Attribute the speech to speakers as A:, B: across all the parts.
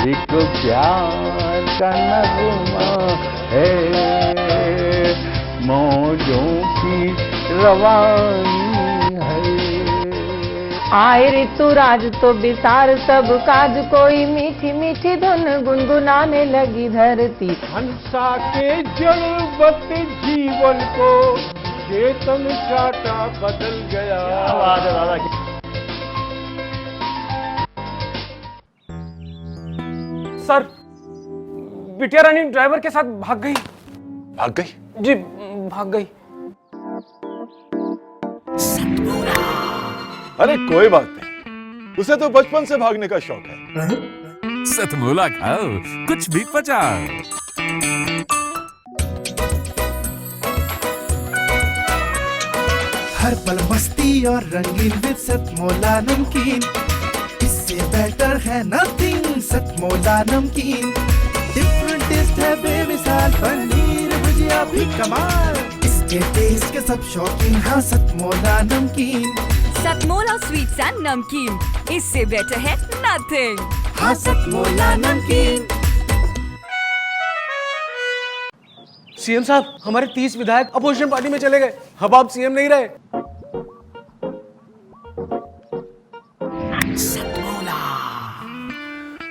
A: एक प्यार का नगमा है, मौजों की रवानी है।
B: आए ऋतुराज तो बिसार सब काज, कोई मीठी मीठी धुन गुनगुनाने लगी धरती।
C: हंसा के जड़वत जीवन को चेतन चाटा बदल गया।
D: सर, बिटिया रानी ड्राइवर के साथ भाग गई।
E: भाग गई?
D: जी, भाग गई।
E: अरे कोई बात नहीं, उसे तो बचपन से भागने का शौक है।
F: सतमोला खाओ, कुछ भी पचाओ।
G: हर पल मस्ती और रंगीन विद सतमोला नमकीन, इससे बेटर है नथिंग। सतमोला नमकीन डिफरेंट टेस्ट है बेमिसाल, पनीर भुजिया भी कमाल, इसके टेस्ट के सब शौकीन। हाँ सतमोला नमकीन,
H: सतमोला स्वीट्स एंड नमकीन, इससे बेटर है नथिंग।
G: हाँ सतमोला नमकीन।
D: सीएम साहब, हमारे 30 विधायक अपोजिशन पार्टी में चले गए। अब आप सीएम नहीं रहे।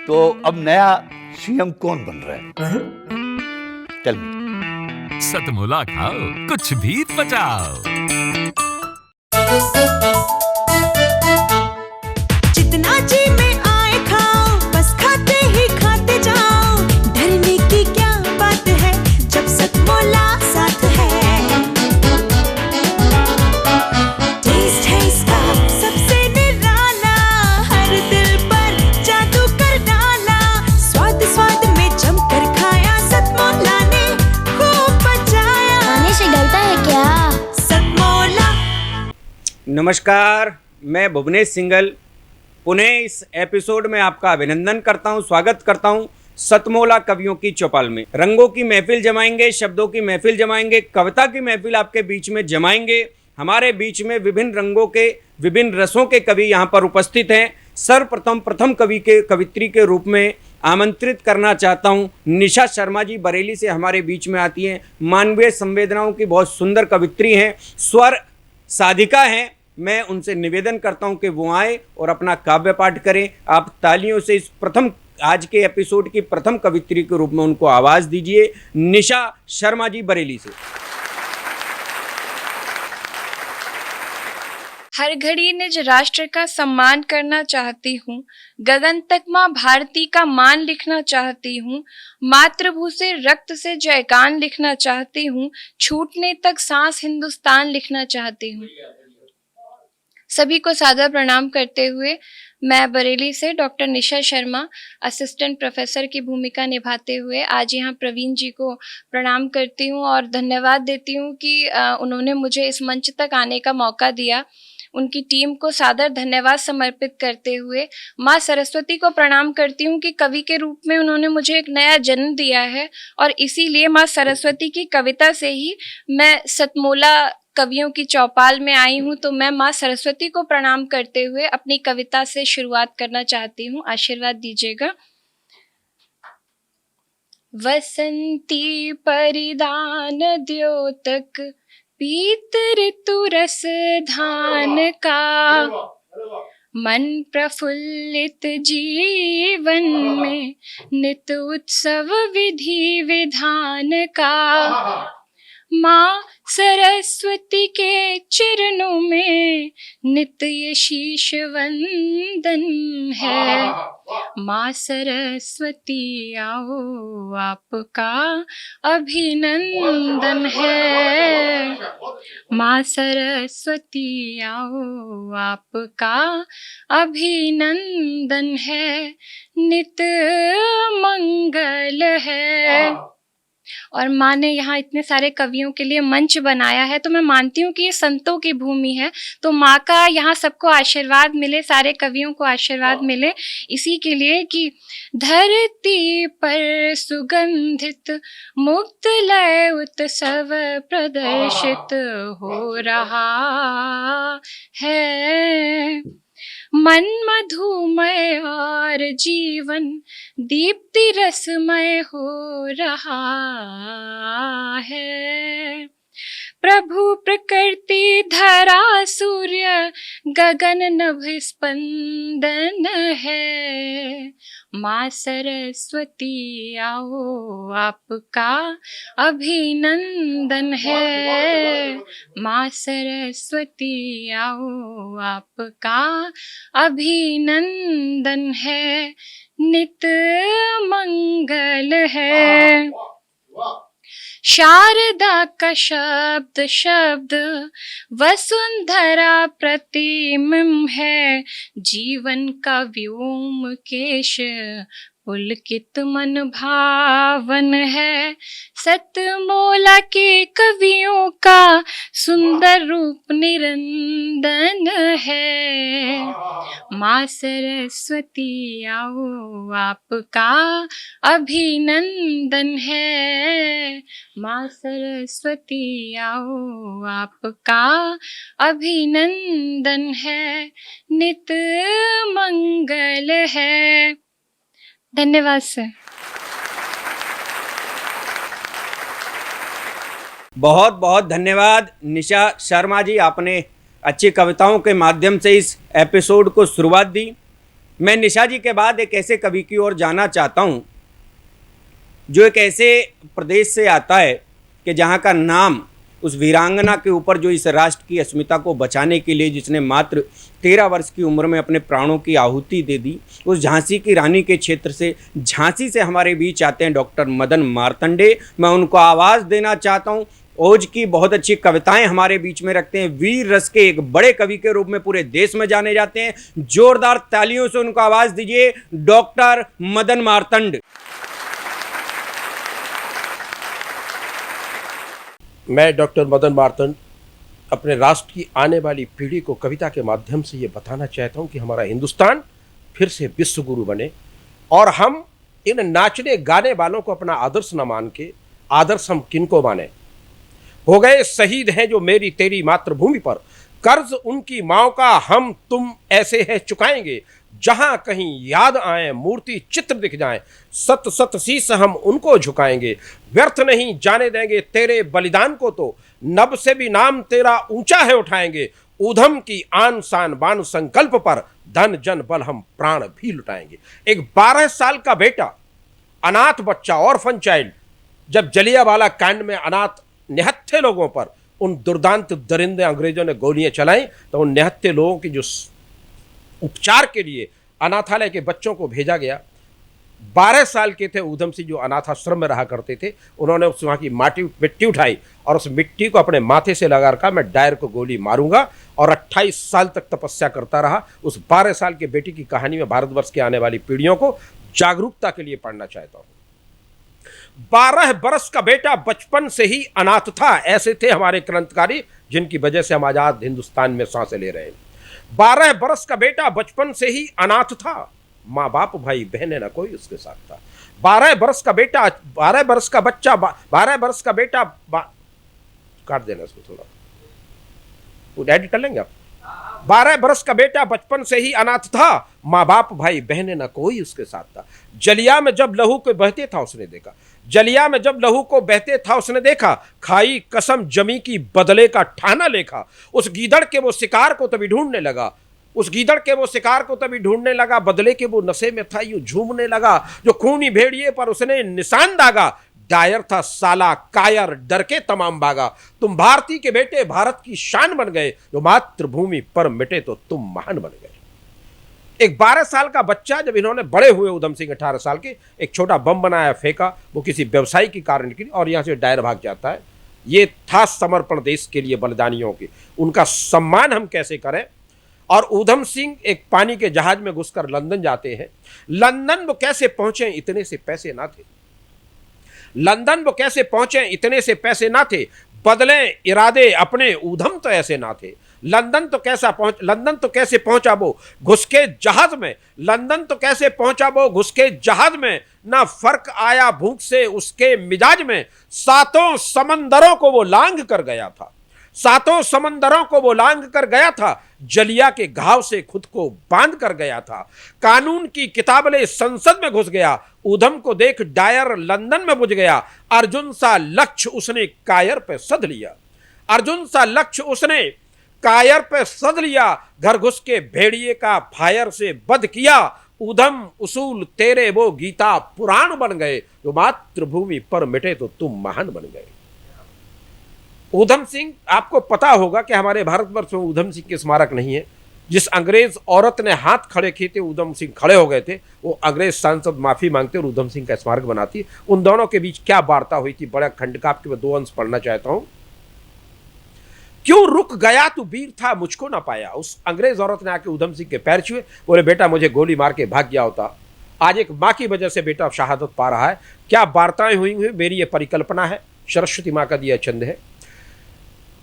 A: तो अब नया सीएम कौन बन रहा है? Tell me.
F: सतमोला खाओ, कुछ भी पचाओ।
H: जितना जी में आए खाओ, बस खाते ही खाते जाओ। डरने की क्या बात है जब सतमोला साथ है। टेस्ट है इसका सबसे निराला, हर दिल पर जादू कर डाला। स्वाद स्वाद में जमकर खाया, सतमोला ने खूब बचाया।
I: खाने से गलता है क्या?
H: सतमोला।
J: नमस्कार, मैं भुवनेश सिंगल पुनः इस एपिसोड में आपका अभिनंदन करता हूं, स्वागत करता हूं सतमोला कवियों की चौपाल में। रंगों की महफिल जमाएंगे, शब्दों की महफिल जमाएंगे, कविता की महफिल आपके बीच में जमाएंगे। हमारे बीच में विभिन्न रंगों के, विभिन्न रसों के कवि यहाँ पर उपस्थित हैं। सर्वप्रथम कवि के कवित्री के रूप में आमंत्रित करना चाहता हूँ निशा शर्मा जी, बरेली से हमारे बीच में आती हैं। मानवीय संवेदनाओं की बहुत सुंदर कवित्री हैं, स्वर साधिका हैं। मैं उनसे निवेदन करता हूं कि वो आए और अपना काव्य पाठ करें। आप तालियों से इस आज के एपिसोड की प्रथम कवित्री के रूप में उनको आवाज दीजिए। निशा शर्मा जी, बरेली से।
I: हर घड़ी निज राष्ट्र का सम्मान करना चाहती हूँ, गगन तक माँ भारती का मान लिखना चाहती हूँ। मातृभू से रक्त से जयगान लिखना चाहती हूँ, छूटने तक सांस हिंदुस्तान लिखना चाहती हूँ। सभी को सादर प्रणाम करते हुए मैं बरेली से doctor Nisha Sharma, assistant professor की भूमिका निभाते हुए आज यहाँ प्रवीण जी को प्रणाम करती हूँ और धन्यवाद देती हूँ कि उन्होंने मुझे इस मंच तक आने का मौका दिया। उनकी टीम को सादर धन्यवाद समर्पित करते हुए माँ सरस्वती को प्रणाम करती हूँ कि कवि के रूप में उन्होंने मुझे एक नया जन्म दिया है और इसीलिए माँ सरस्वती की कविता से ही मैं सतमोला कवियों की चौपाल में आई हूँ। तो मैं माँ सरस्वती को प्रणाम करते हुए अपनी कविता से शुरुआत करना चाहती हूँ, आशीर्वाद दीजिएगा। वसंती परिधान द्योतक, पीत ऋतु रस धान का। मन प्रफुल्लित जीवन में नित उत्सव विधि विधान का। माँ सरस्वती के चरणों में नित्य शीश वंदन है। माँ सरस्वती आओ आपका अभिनंदन है। माँ सरस्वती आओ आपका अभिनंदन है। नित मंगल है। और माँ ने यहाँ इतने सारे कवियों के लिए मंच बनाया है, तो मैं मानती हूँ कि ये संतों की भूमि है। तो माँ का यहाँ सबको आशीर्वाद मिले, सारे कवियों को आशीर्वाद मिले, इसी के लिए कि धरती पर सुगंधित मुक्त लय उत्सव प्रदर्शित हो रहा है। मन मधुमय और जीवन दीप्ति रसमय हो रहा है। प्रभु प्रकृति धरा सूर्य गगन नभ स्पंदन है। माँ सरस्वती आओ आपका अभिनंदन है। माँ सरस्वती आओ आपका अभिनंदन है। नित मंगल है। शारदा का शब्द शब्द वसुंधरा प्रतिबिंब है। जीवन का व्योमकेश पुलकित मन भावन है। सतमोला के कवियों का सुंदर रूप निरंदन है। माँ सरस्वती आओ आपका अभिनंदन है। माँ सरस्वती आओ आपका अभिनंदन है। नित मंगल है। धन्यवाद सर।
J: बहुत बहुत धन्यवाद निशा शर्मा जी, आपने अच्छी कविताओं के माध्यम से इस एपिसोड को शुरुआत दी। मैं निशा जी के बाद एक ऐसे कवि की ओर जाना चाहता हूं जो एक ऐसे प्रदेश से आता है कि जहां का नाम उस वीरांगना के ऊपर जो इस राष्ट्र की अस्मिता को बचाने के लिए जिसने मात्र 13 वर्ष की उम्र में अपने प्राणों की आहुति दे दी, उस झांसी की रानी के क्षेत्र से झांसी से हमारे बीच आते हैं डॉक्टर मदन मार्तंडे। मैं उनको आवाज़ देना चाहता हूं। ओज की बहुत अच्छी कविताएं हमारे बीच में रखते हैं। वीर रस के एक बड़े कवि के रूप में पूरे देश में जाने जाते हैं। जोरदार तालियों से उनको आवाज़ दीजिए, डॉक्टर मदन मार्तंड।
K: मैं डॉक्टर मदन मार्तंड अपने राष्ट्र की आने वाली पीढ़ी को कविता के माध्यम से ये बताना चाहता हूँ कि हमारा हिंदुस्तान फिर से विश्व गुरु बने और हम इन नाचने गाने वालों को अपना आदर्श न मान के आदर्श हम किनको माने। हो गए शहीद हैं जो मेरी तेरी मातृभूमि पर, कर्ज उनकी माओ का हम तुम ऐसे है चुकाएंगे। जहां कहीं याद आए मूर्ति चित्र दिख जाए, सत सत शीस हम उनको झुकाएंगे। व्यर्थ नहीं जाने देंगे तेरे बलिदान को, तो नभ से भी नाम तेरा ऊंचा है उठाएंगे। ऊधम की आन शान बान संकल्प पर धन जन बल हम प्राण भी लुटाएंगे। एक 12 साल का बेटा, अनाथ बच्चा, ऑर्फन चाइल्ड, जब जलियांवाला कांड में अनाथ निहत्थे लोगों पर उन दुर्दांत दरिंदे अंग्रेजों ने गोलियां चलाई, तो उन निहत्थे लोगों की जो उपचार के लिए अनाथालय के बच्चों को भेजा गया। 12 साल के थे ऊधम सिंह जो अनाथाश्रम में रहा करते थे। उन्होंने उस वहाँ की मिट्टी उठाई और उस मिट्टी को अपने माथे से लगा रखा, मैं डायर को गोली मारूंगा, और 28 साल तक तपस्या करता रहा। उस 12 साल के बेटी की कहानी में भारतवर्ष की आने वाली पीढ़ियों को जागरूकता के लिए पढ़ना चाहता हूँ। 12 बरस का बेटा बचपन से ही अनाथ था, ऐसे थे हमारे क्रांतिकारी जिनकी वजह से हम आजाद हिंदुस्तान में सांसें ले रहे हैं। 12 बरस का बेटा बचपन से ही अनाथ था, माँ बाप भाई बहने ना कोई उसके साथ था। 12 बरस का बेटा, 12 बरस का बच्चा, 12 बरस का बेटा, काट देना इसको थोड़ा, वो एडिट कर लेंगे आप। 12 बरस का बेटा बचपन से ही अनाथ था, माँ बाप भाई बहने ना कोई उसके साथ था। जलिया में जब लहू को बहते था उसने देखा, जलिया में जब लहू को बहते था उसने देखा, खाई कसम जमी की बदले का ठाना लेखा। उस गीदड़ के वो शिकार को तभी ढूंढने लगा, उस गीदड़ के वो शिकार को तभी ढूंढने लगा, बदले के वो नशे में था यूं झूमने लगा। जो खूनी भेड़िए पर उसने निशान दागा, डायर था साला कायर डर के तमाम भागा। तुम भारती के बेटे भारत की शान बन गए, जो मातृभूमि पर मिटे तो तुम महान बन गए। एक 12 साल का बच्चा, जब इन्होंने बड़े हुए ऊधम सिंह 18 साल के, एक छोटा बम बनाया, फेंका, वो किसी व्यवसायी की कारण के लिए, और यहाँ से डायर भाग जाता है। ये था समर्पण देश के लिए बलिदानियों की, उनका सम्मान हम कैसे करें। और ऊधम सिंह एक पानी के जहाज में घुसकर लंदन जाते हैं। लंदन वो कैसे पहुंचे, इतने से पैसे ना थे। लंदन वो कैसे पहुंचे, इतने से पैसे ना थे। बदले इरादे अपने, ऊधम तो ऐसे ना थे। लंदन तो कैसे पहुंचा वो घुस के जहाज में, लंदन तो कैसे पहुंचा वो घुस के जहाज में। ना फर्क आया भूख से उसके मिजाज में, सातों समंदरों को वो लांग कर गया था। सातों समंदरों को वो लांग कर गया था, जलिया के घाव से खुद को बांध कर गया था। कानून की किताबले संसद में घुस गया, ऊधम को देख डायर लंदन में बुझ गया। अर्जुन सा लक्ष्य उसने कायर पे सध लिया, अर्जुन सा लक्ष्य उसने कायर पे सध लिया। घर घुस के भेड़िए का फायर से वध किया। ऊधम उसूल तेरे वो गीता पुराण बन गए, जो मातृभूमि पर मिटे तो तुम महान बन गए। ऊधम सिंह, आपको पता होगा कि हमारे भारतवर्ष में ऊधम सिंह के स्मारक नहीं है। जिस अंग्रेज औरत ने हाथ खड़े किए थे, ऊधम सिंह खड़े हो गए थे, वो अंग्रेज सांसद माफी मांगते और ऊधम सिंह का स्मारक बनाती। उन दोनों के बीच क्या वार्ता हुई थी, बड़ा खंड का आपके मैं 2 अंश पढ़ना चाहता हूं। क्यों रुक गया तू वीर था मुझको ना पाया। उस अंग्रेज औरत ने आके ऊधम सिंह के पैर छुए, बोले बेटा मुझे गोली मार के भाग गया होता। आज एक माँ की वजह से बेटा शहादत पा रहा है। क्या वार्ताएं हुई मेरी ये परिकल्पना है, सरस्वती माँ का दिया छंद है।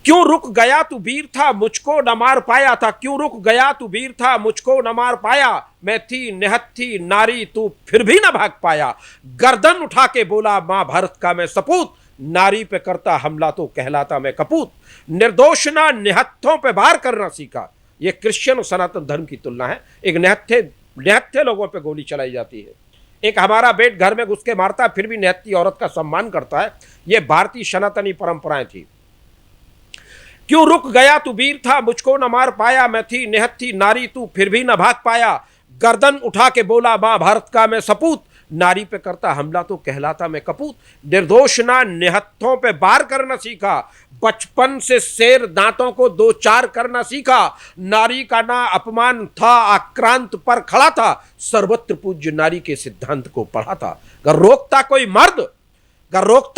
K: क्यों रुक गया तू वीर था मुझको न मार पाया था, क्यों रुक गया तू वीर था मुझको न मार पाया। मैं थी निहत्थी नारी तू फिर भी न भाग पाया। गर्दन उठा के बोला मां भारत का मैं सपूत, नारी पे करता हमला तो कहलाता मैं कपूत। निर्दोष ना निहत्थों पे वार करना सीखा। यह क्रिश्चियन और सनातन धर्म की तुलना है। एक निहत्थे लोगों पे गोली चलाई जाती है, एक हमारा बेट घर में घुस के मारता फिर भी निहत्थी औरत का सम्मान करता है। यह भारतीय सनातनी परंपराएं थी। क्यों रुक गया तू वीर था मुझको न मार पाया। मैं थी निहत्थी नारी तू फिर भी न भाग पाया। गर्दन उठा के बोला मां भारत का मैं सपूत, नारी पे करता हमला तो कहलाता मैं कपूत। निर्दोष ना निहत्थों पे वार करना सीखा। बचपन से शेर दांतों को 2-4 करना सीखा। नारी का ना अपमान था आक्रांत पर खड़ा था। सर्वत्र पूज्य नारी के सिद्धांत को पढ़ा था। अगर रोकता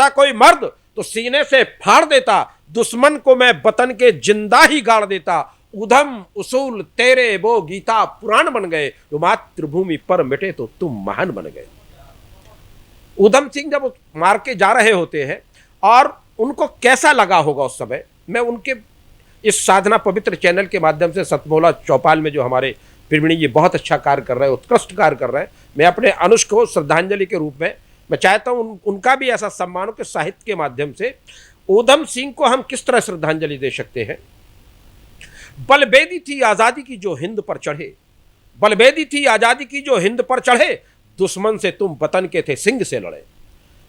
K: कोई मर्द तो सीने से फाड़ देता। दुश्मन को मैं वतन के जिंदा ही गाड़ देता। ऊधम उसूल तेरे वो गीता पुराण बन गए, जो मातृभूमि पर मिटे तो तुम महान बन गए। ऊधम सिंह जब मार के जा रहे होते हैं और उनको कैसा लगा होगा उस समय, मैं उनके इस साधना पवित्र चैनल के माध्यम से सतमोला चौपाल में जो हमारे प्रवीणी जी बहुत अच्छा कार्य कर रहे हैं, उत्कृष्ट कार्य कर रहे हैं, मैं अपने अनुष्क को श्रद्धांजलि के रूप में मैं चाहता हूं उनका भी ऐसा सम्मान हो कि साहित्य के माध्यम से ऊधम सिंह को हम किस तरह श्रद्धांजलि दे सकते हैं। बलबेदी थी आजादी की जो हिंद पर चढ़े, बलबेदी थी आजादी की जो हिंद पर चढ़े। दुश्मन से तुम वतन के थे सिंह से लड़े।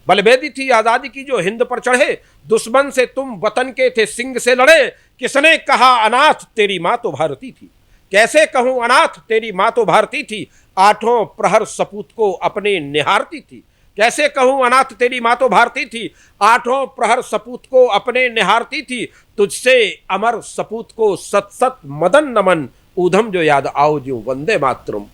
K: बलबेदी थी आजादी की जो हिंद पर चढ़े। दुश्मन से तुम वतन के थे सिंह से लड़े। किसने कहा अनाथ तेरी मां तो भारती थी, कैसे कहूं अनाथ तेरी मां तो भारती थी। आठों प्रहर सपूत को अपने निहारती थी, कैसे कहूं अनाथ तेरी मां तो भारती थी। आठों प्रहर सपूत को अपने निहारती थी। तुझसे अमर सपूत को सत सत मदन नमन। ऊधम जो याद आओ जो वंदे मातरम।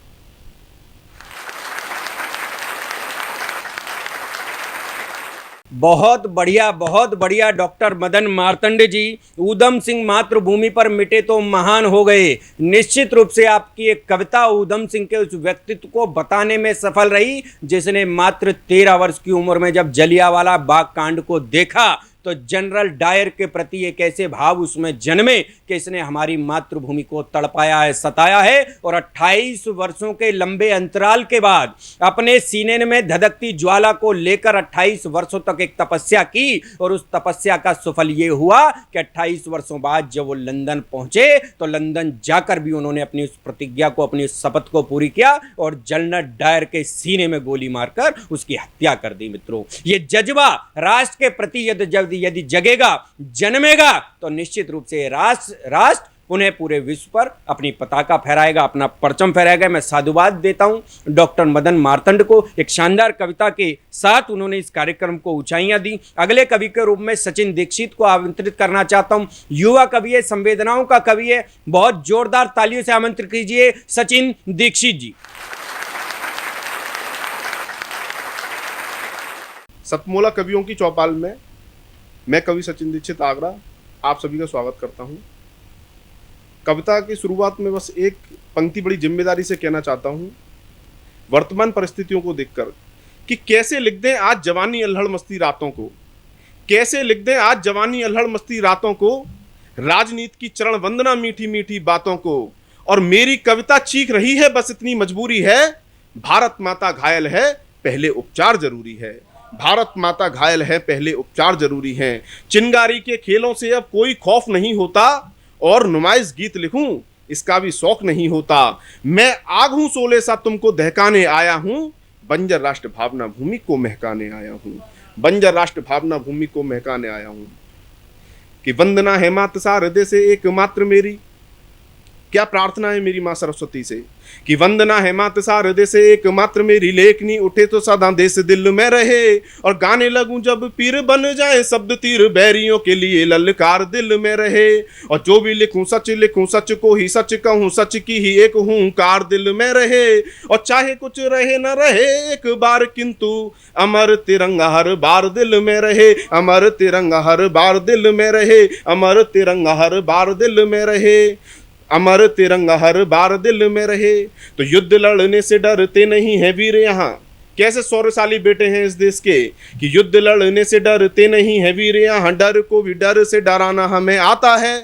J: बहुत बढ़िया डॉक्टर मदन मार्तंड जी। ऊधम सिंह मातृभूमि पर मिटे तो महान हो गए। निश्चित रूप से आपकी एक कविता ऊधम सिंह के उस व्यक्तित्व को बताने में सफल रही, जिसने मात्र 13 वर्ष की उम्र में जब जलियांवाला बाग कांड को देखा तो जनरल डायर के प्रति एक ऐसे भाव उसमें जन्मे कि इसने हमारी मातृभूमि को तड़पाया है, सताया है। और 28 वर्षों के लंबे अंतराल के बाद अपने सीने में धधकती ज्वाला को लेकर 28 वर्षों तक एक तपस्या की, और उस तपस्या का सुफल ये हुआ कि 28 वर्षों बाद जब वो लंदन पहुंचे तो लंदन जाकर भी उन्होंने अपनी उस प्रतिज्ञा को, अपनी उस शपथ को पूरी किया और जनरल डायर के सीने में गोली मारकर उसकी हत्या कर दी। मित्रों, ये जज्बा राष्ट्र के प्रति यदि जगेगा, जन्मेगा, तो निश्चित रूप से राष्ट्र पुनः पूरे विश्व पर अपनी पताका फहराएगा, अपना परचम फहराएगा। मैं साधुवाद देता हूं डॉक्टर मदन मार्तंड को। एक शानदार कविता के साथ उन्होंने इस कार्यक्रम को ऊंचाइयां दी। अगले कवि के रूप में सचिन दीक्षित को आमंत्रित करना चाहता हूं। युवा कवि है, संवेदनाओं का कवि है। बहुत जोरदार तालियों से आमंत्रित कीजिए सचिन दीक्षित जी।
L: सतमोला कवियों की चौपाल में मैं कवि सचिन दीक्षित आगरा आप सभी का स्वागत करता हूं। कविता की शुरुआत में बस एक पंक्ति बड़ी जिम्मेदारी से कहना चाहता हूं, वर्तमान परिस्थितियों को देखकर, कि कैसे लिख दें आज जवानी अल्हड़ मस्ती रातों को, कैसे लिख दें आज जवानी अल्हड़ मस्ती रातों को, राजनीति की चरण वंदना मीठी मीठी बातों को। और मेरी कविता चीख रही है बस इतनी मजबूरी है, भारत माता घायल है पहले उपचार जरूरी है। भारत माता घायल है, पहले उपचार जरूरी हैं। चिंगारी के खेलों से अब कोई खौफ नहीं होता, और नुमाइश गीत लिखूं इसका भी शौक नहीं होता। मैं आग हूं सोले सा तुमको दहकाने आया हूं, बंजर राष्ट्र भावना भूमि को महकाने आया हूं, बंजर राष्ट्र भावना भूमि को महकाने आया हूं। कि वंदना है मात शारदे से एकमात्र मेरी, क्या प्रार्थना है मेरी माँ सरस्वती से, कि वंदना है मात शारदे से एकमात्र मेरी, लेखनी उठे तो सदा देश दिल में रहे, और गाने लगूं जब पीर बन जाए शब्द तीर, बैरियों के लिए ललकार दिल में रहे। और जो भी लिखूं सच को ही सच कहूं, सच की ही एक हुंकार दिल में रहे। और चाहे कुछ रहे न रहे एक बार, किंतु अमर तिरंगा हर बार दिल में रहे, अमर तिरंगा हर बार दिल में रहे, अमर तिरंगा हर बार दिल में रहे, अमर तिरंगा हर बार दिल में रहे। तो युद्ध लड़ने से डरते नहीं है वीर यहाँ, कैसे शौर्यशाली बेटे हैं इस देश के, कि युद्ध लड़ने से डरते नहीं है वीर यहाँ, डर को भी डर से डराना हमें आता है,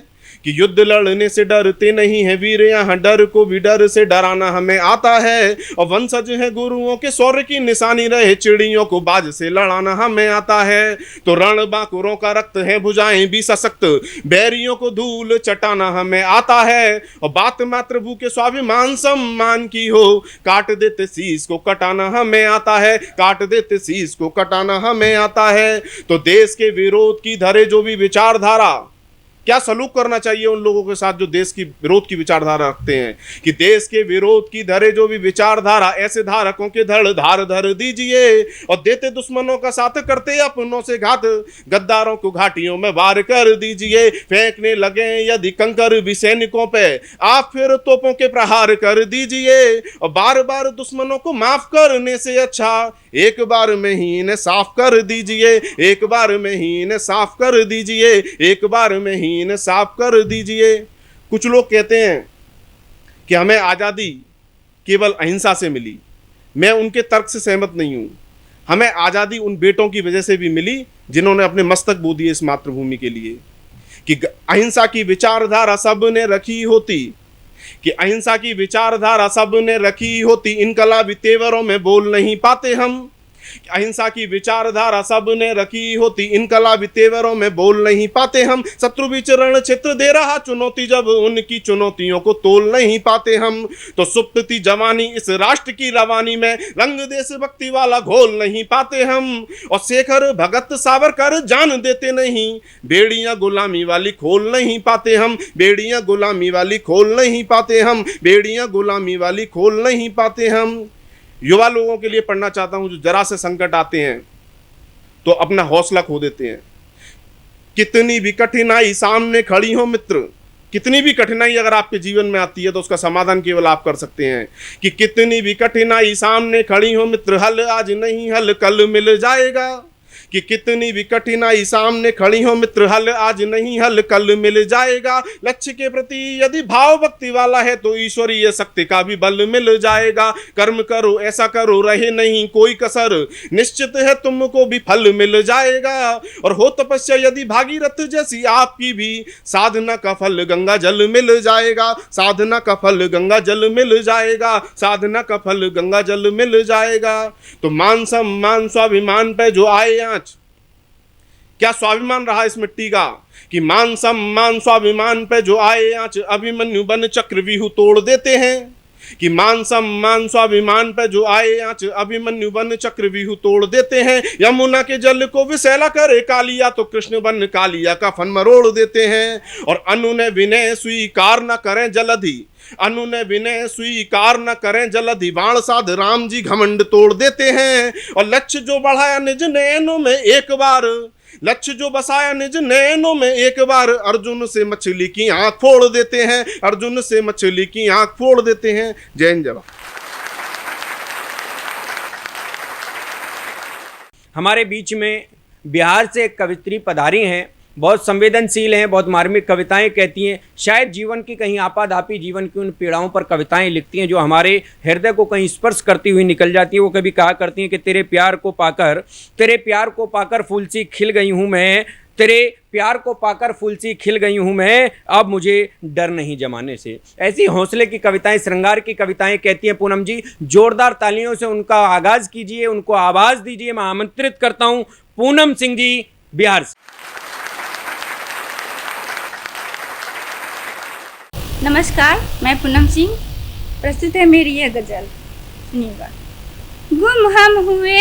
L: कि युद्ध लड़ने से डरते नहीं है वीर यहाँ, डर को भी डर से डराना हमें आता है। और वंशज है गुरुओं के शौर्य की निशानी रहे, चिड़ियों को बाज से लड़ाना हमें आता है। तो रण बांकुरों का रक्त है भुजाएं भी सशक्त, बैरियों को धूल चटाना हमें आता है। और बात मातृभू के स्वाभिमान सम्मान की हो, काट देते शीश को कटाना हमें आता है, काट देते शीश को कटाना हमें आता है। तो देश के विरोध की धरे जो भी विचारधारा, क्या सलूक करना चाहिए उन लोगों के साथ जो देश की विरोध की विचारधारा रखते हैं, कि देश के विरोध की धरे जो भी विचारधारा, ऐसे धारकों के धड़ धार धर दीजिए। और देते दुश्मनों का साथ करते अपनों से घात, गद्दारों को घाटियों में वार कर दीजिए। फेंकने लगे यदि कंकर भी सैनिकों पे, आप फिर तोपों के प्रहार कर दीजिए। और बार बार दुश्मनों को माफ करने से अच्छा एक बार में ही इन्हें साफ कर दीजिए, एक बार में ही इन्हें साफ कर दीजिए, एक बार में ही इन्हें साफ कर दीजिए। कुछ लोग कहते हैं कि हमें आज़ादी केवल अहिंसा से मिली, मैं उनके तर्क से सहमत नहीं हूं। हमें आज़ादी उन बेटों की वजह से भी मिली जिन्होंने अपने मस्तक बो दिए इस मातृभूमि के लिए। कि अहिंसा की विचारधारा सब ने रखी होती, कि अहिंसा की विचारधारा सब ने रखी होती, इनकलाबी तेवरों में बोल नहीं पाते हम। अहिंसा की विचारधारा सब ने रखी होती, इनकलाबी तेवरों में बोल नहीं पाते हम। शत्रु विचरण क्षेत्र दे रहा चुनौती, जब उनकी चुनौतियों को तोल नहीं पाते हम। तो सुप्त थी जवानी इस राष्ट्र की रवानी में, रंग देशभक्ति वाला घोल नहीं पाते हम। और शेखर भगत सावरकर जान देते नहीं, बेड़ियां गुलामी वाली खोल नहीं पाते हम, बेड़ियां गुलामी वाली खोल नहीं पाते हम, बेड़ियां गुलामी वाली खोल नहीं पाते हम। युवा लोगों के लिए पढ़ना चाहता हूं जो जरा से संकट आते हैं तो अपना हौसला खो देते हैं। कितनी भी कठिनाई सामने खड़ी हो मित्र, कितनी भी कठिनाई अगर आपके जीवन में आती है तो उसका समाधान केवल आप कर सकते हैं। कि कितनी भी कठिनाई सामने खड़ी हो मित्र, हल आज नहीं हल कल मिल जाएगा। कि कितनी भी कठिनाई सामने खड़ी हो मित्र, हल आज नहीं हल कल मिल जाएगा। लक्ष्य के प्रति यदि भाव भक्ति वाला है तो ईश्वरीय शक्ति का भी बल मिल जाएगा। कर्म करो ऐसा करो रहे नहीं कोई कसर, निश्चित है तुमको भी फल मिल जाएगा। और हो तपस्या यदि भागीरथ जैसी आपकी भी, साधना का फल गंगा जल मिल जाएगा, साधना का फल गंगा जल मिल जाएगा, साधना का फल गंगा जल मिल जाएगा। तो मान सम्मान स्वाभिमान पे जो आए आँच, क्या स्वाभिमान रहा इस मिट्टी का। कि मान सम्मान स्वाभिमान पे जो आए आँच, अभिमन्यु बन चक्रव्यूह तोड़ देते हैं। कि मान सम्मान स्वाभिमान पे जो आए आँच, अभिमन्यु बन चक्रव्यूह तोड़ देते हैं। यमुना के जल को विषैला करे कालिया, तो कृष्ण बन कालिया का फन मरोड़ देते हैं। और अनुनय विनय स्वीकार न करें जलधि, अनुनय विनय स्वीकार न करें जलधि, बाण साध राम जी घमंड तोड़ देते हैं। और लक्ष्य जो बढ़ाया निज नैनों में एक बार, लक्ष्य जो बसाया निज नैनों में एक बार, अर्जुन से मछली की आंख फोड़ देते हैं, अर्जुन से मछली की आंख फोड़ देते हैं। जय हिंद जय भारत।
J: हमारे बीच में बिहार से एक कवित्री पधारी हैं, बहुत संवेदनशील हैं, बहुत मार्मिक कविताएं कहती हैं। शायद जीवन की कहीं आपाधापी, जीवन की उन पीड़ाओं पर कविताएं लिखती हैं जो हमारे हृदय को कहीं स्पर्श करती हुई निकल जाती हैं। वो कभी कहा करती हैं कि तेरे प्यार को पाकर फूल सी खिल गई हूँ मैं, तेरे प्यार को पाकर फूल सी खिल गई हूं मैं, अब मुझे डर नहीं जमाने से। ऐसी हौसले की कविताएं, श्रृंगार की कविताएं कहती हैं पूनम जी। जोरदार तालियों से उनका आगाज कीजिए, उनको आवाज दीजिए। मैं आमंत्रित करता हूं पूनम सिंह जी, बिहार से।
M: नमस्कार, मैं पूनम सिंह। प्रस्तुत है मेरी यह गजल, सुनिएगा। गुम हम हुए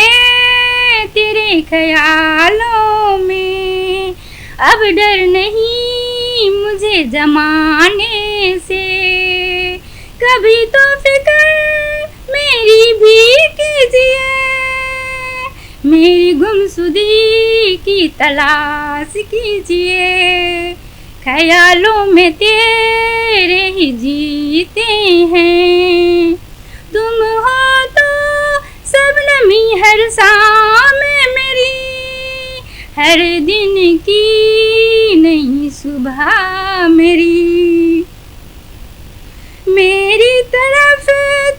M: तेरे ख्यालों में, अब डर नहीं मुझे जमाने से। कभी तो फिक्र मेरी भी कीजिए, मेरी गुमशुदगी की तलाश कीजिए। ख्यालों में तेरे ही जीते हैं, तुम हो तो सबनमी हर शाम मेरी, हर दिन की नई सुबह मेरी। मेरी तरफ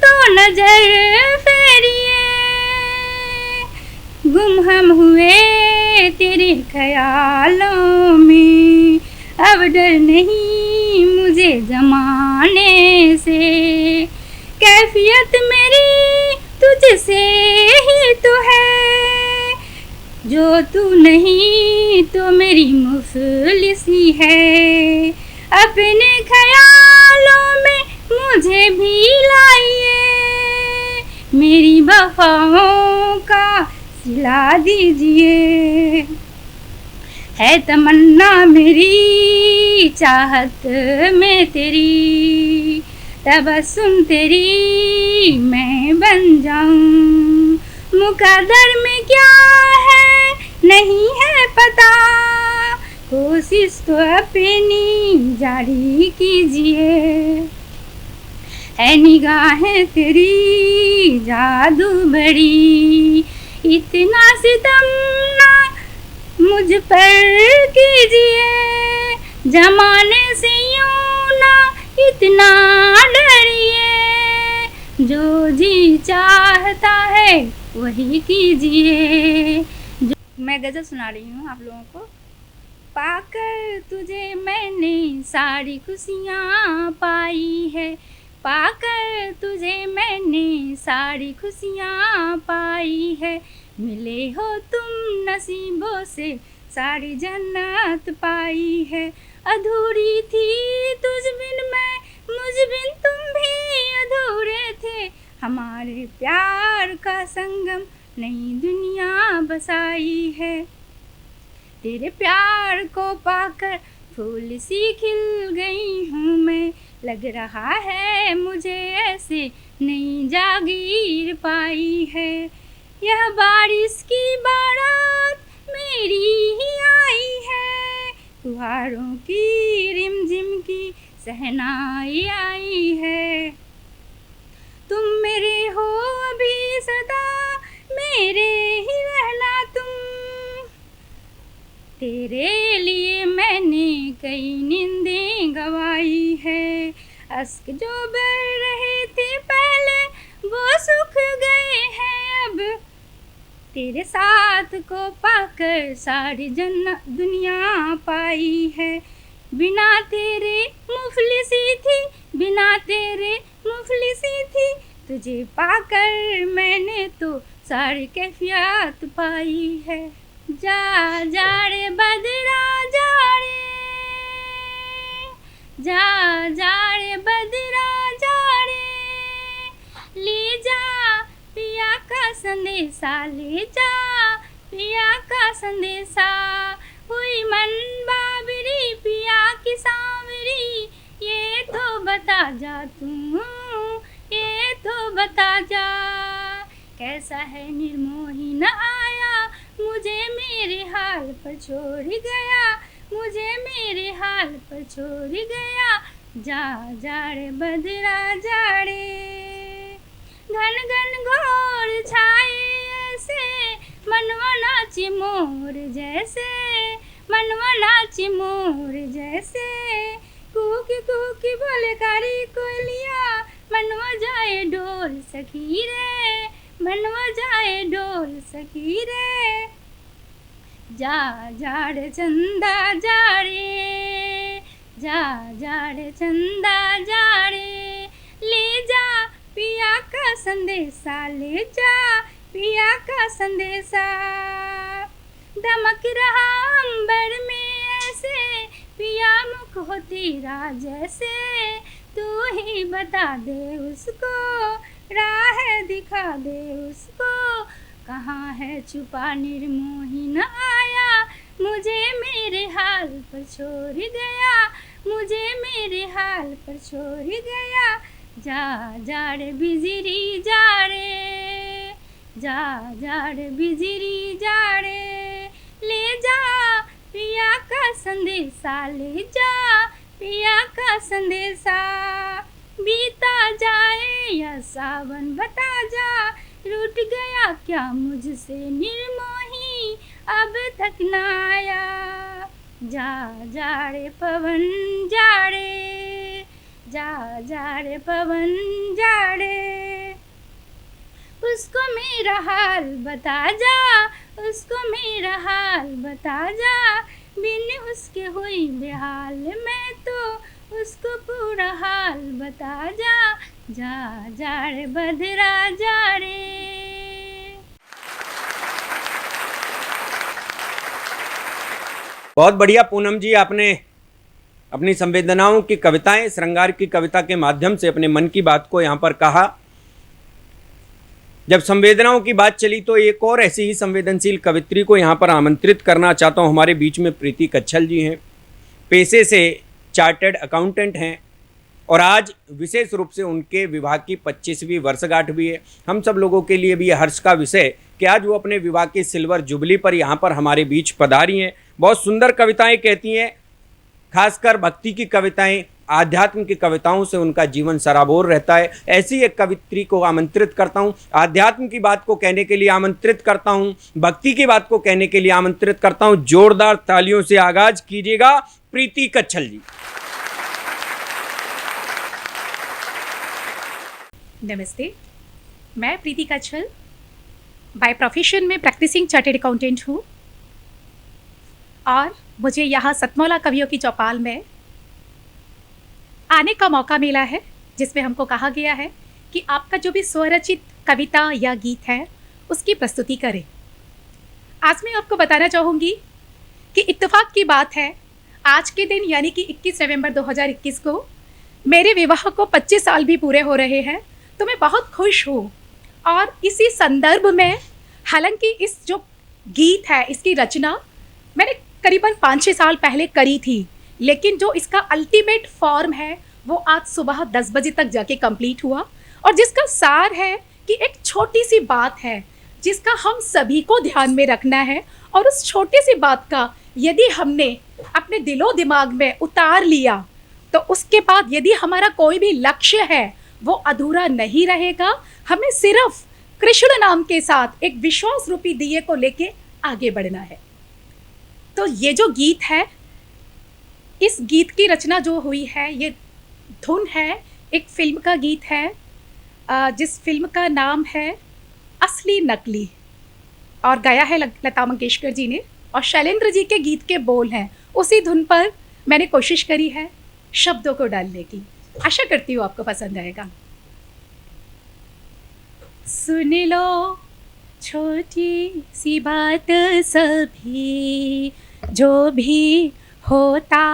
M: तो नजर फेरिए, गुम हम हुए तेरे ख्यालों में, अब डर नहीं मुझे जमाने से। कैफियत मेरी तुझसे ही तो है, जो तू नहीं तो मेरी मुफलिसी है। अपने ख्यालों में मुझे भी लाइए, मेरी वफाओं का सिला दीजिए। है तमन्ना मेरी चाहत में तेरी, तबस्सुम तेरी मैं बन जाऊं। मुकद्दर में क्या है नहीं है पता, कोशिश तो अपनी जारी कीजिए। है निगाहें तेरी जादू बड़ी, इतना सितम ना मुझ पर कीजिए। जमाने से यूं ना इतना डरिए, जो जी चाहता है वही कीजिए। मैं गजल सुना रही हूँ आप लोगों को। पाकर तुझे मैंने सारी खुशियाँ पाई है, पाकर तुझे मैंने सारी खुशियाँ पाई है। मिले हो तुम नसीबों से सारी जन्नत पाई है। अधूरी थी तुझ बिन मैं, मुझ बिन तुम भी अधूरे थे। हमारे प्यार का संगम नई दुनिया बसाई है। तेरे प्यार को पाकर फूल सी खिल गई हूँ मैं, लग रहा है मुझे ऐसे नई जागीर पाई है। यह बारिश की बारात मेरी ही आई है, फुहारों की रिमझिम की सहनाई आई है। तुम मेरे हो अभी सदा, मेरे ही रहना तुम। तेरे लिए मैंने कई नींदें गवाई है। अश्क जो बह रहे थे पहले वो सूख गए हैं अब। तेरे साथ को पाकर सारी जन्नत दुनिया पाई है। बिना तेरे मुफलिसी थी, बिना तेरे मुफलिसी थी। तुझे पाकर मैंने तो सारी कैफियत पाई है। जा जा रे बदरा जा रे, जा जा रे बदरा जा रे। ले जा पिया का संदेशा, ले जा पिया का संदेशा। हुई मन बाबरी पिया की सांवरी, ये तो बता जा तू, ये तो बता जा। कैसा है निर्मोही न आया, मुझे मेरे हाल पर छोड़ गया, मुझे मेरे हाल पर छोड़ गया। जा जा रे बदरा जा रे। घन घन घोर छाए ऐसे, मनवा नाची मोर जैसे, मनवा नाची मोर जैसे। कुकी बोले कारी कोयलिया, मनवा जाए डोल सखी रे, मनवा जाए डोल सखी रे। जा जाड़ चंदा जाड़े, जा जाड़ चंदा जाड़े, ले जा पिया का संदेशा, ले जा पिया का संदेशा। दमक रहा अंबर में ऐसे, पिया मुख हो तेरा जैसे, तू ही बता दे उसको, राह दिखा दे उसको, कहाँ है छुपा निर्मोही न आया, मुझे मेरे हाल पर छोड़ गया, मुझे मेरे हाल पर छोड़ गया। जा जाड़ बिजली जाड़े, जा जाड़ बिजली जाड़े, ले जा पिया का संदेशा, ले जा पिया का संदेशा। बीता जाए या सावन बता जा, रूठ गया क्या मुझसे निर्मोही, अब तक न आया। जा जाड़े पवन जाड़े, जा जाड़े पवन जाड़े, उसको मेरा हाल बता जा, उसको मेरा हाल बता जा, बिन उसके हुई बेहाल मैं तो, उसको पूरा हाल बता जा। जा जाड़े बदरा जाड़े।
J: बहुत बढ़िया पूनम जी, आपने अपनी संवेदनाओं की कविताएं, श्रृंगार की कविता के माध्यम से अपने मन की बात को यहाँ पर कहा। जब संवेदनाओं की बात चली तो एक और ऐसी ही संवेदनशील कवित्री को यहाँ पर आमंत्रित करना चाहता हूँ। हमारे बीच में प्रीति कच्छल जी हैं, पेशे से चार्टर्ड अकाउंटेंट हैं और आज विशेष रूप से उनके विवाह की 25वीं वर्षगांठ भी है। हम सब लोगों के लिए भी हर्ष का विषय कि आज वो अपने विवाह की सिल्वर जुबली पर यहाँ पर हमारे बीच पधारी हैं। बहुत सुंदर कविताएं कहती हैं, खासकर भक्ति की कविताएं, आध्यात्म की कविताओं से उनका जीवन सराबोर रहता है। ऐसी एक कवित्री को आमंत्रित करता हूं, आध्यात्म की बात को कहने के लिए आमंत्रित करता हूं, भक्ति की बात को कहने के लिए आमंत्रित करता हूं। जोरदार तालियों से आगाज कीजिएगा प्रीति कच्छल जी।
N: नमस्ते, मैं प्रीति कच्छल बाय प्रोफेशन में प्रैक्टिसिंग चार्टर्ड अकाउंटेंट हूँ और मुझे यहाँ सतमौला कवियों की चौपाल में आने का मौका मिला है, जिसमें हमको कहा गया है कि आपका जो भी स्वरचित कविता या गीत है उसकी प्रस्तुति करें। आज मैं आपको बताना चाहूँगी कि इत्तेफाक की बात है, आज के दिन यानी कि 21 नवंबर 2021 को मेरे विवाह को 25 साल भी पूरे हो रहे हैं, तो मैं बहुत खुश हूँ। और इसी संदर्भ में, हालांकि इस जो गीत है इसकी रचना मैंने करीबन 5-6 साल पहले करी थी, लेकिन जो इसका अल्टीमेट फॉर्म है वो आज सुबह 10 बजे तक जाके कंप्लीट हुआ, और जिसका सार है कि एक छोटी सी बात है जिसका हम सभी को ध्यान में रखना है, और उस छोटी सी बात का यदि हमने अपने दिलो दिमाग में उतार लिया तो उसके बाद यदि हमारा कोई भी लक्ष्य है वो अधूरा नहीं रहेगा। हमें सिर्फ कृष्ण नाम के साथ एक विश्वास रूपी दिए को लेके आगे बढ़ना है। तो ये जो गीत है, इस गीत की रचना जो हुई है, ये धुन है एक फिल्म का गीत है, जिस फिल्म का नाम है असली नकली, और गाया है लता मंगेशकर जी ने, और शैलेंद्र जी के गीत के बोल हैं। उसी धुन पर मैंने कोशिश करी है शब्दों को डालने की। आशा करती हूँ आपको पसंद आएगा। सुन लो छोटी सी बात सभी, जो भी होता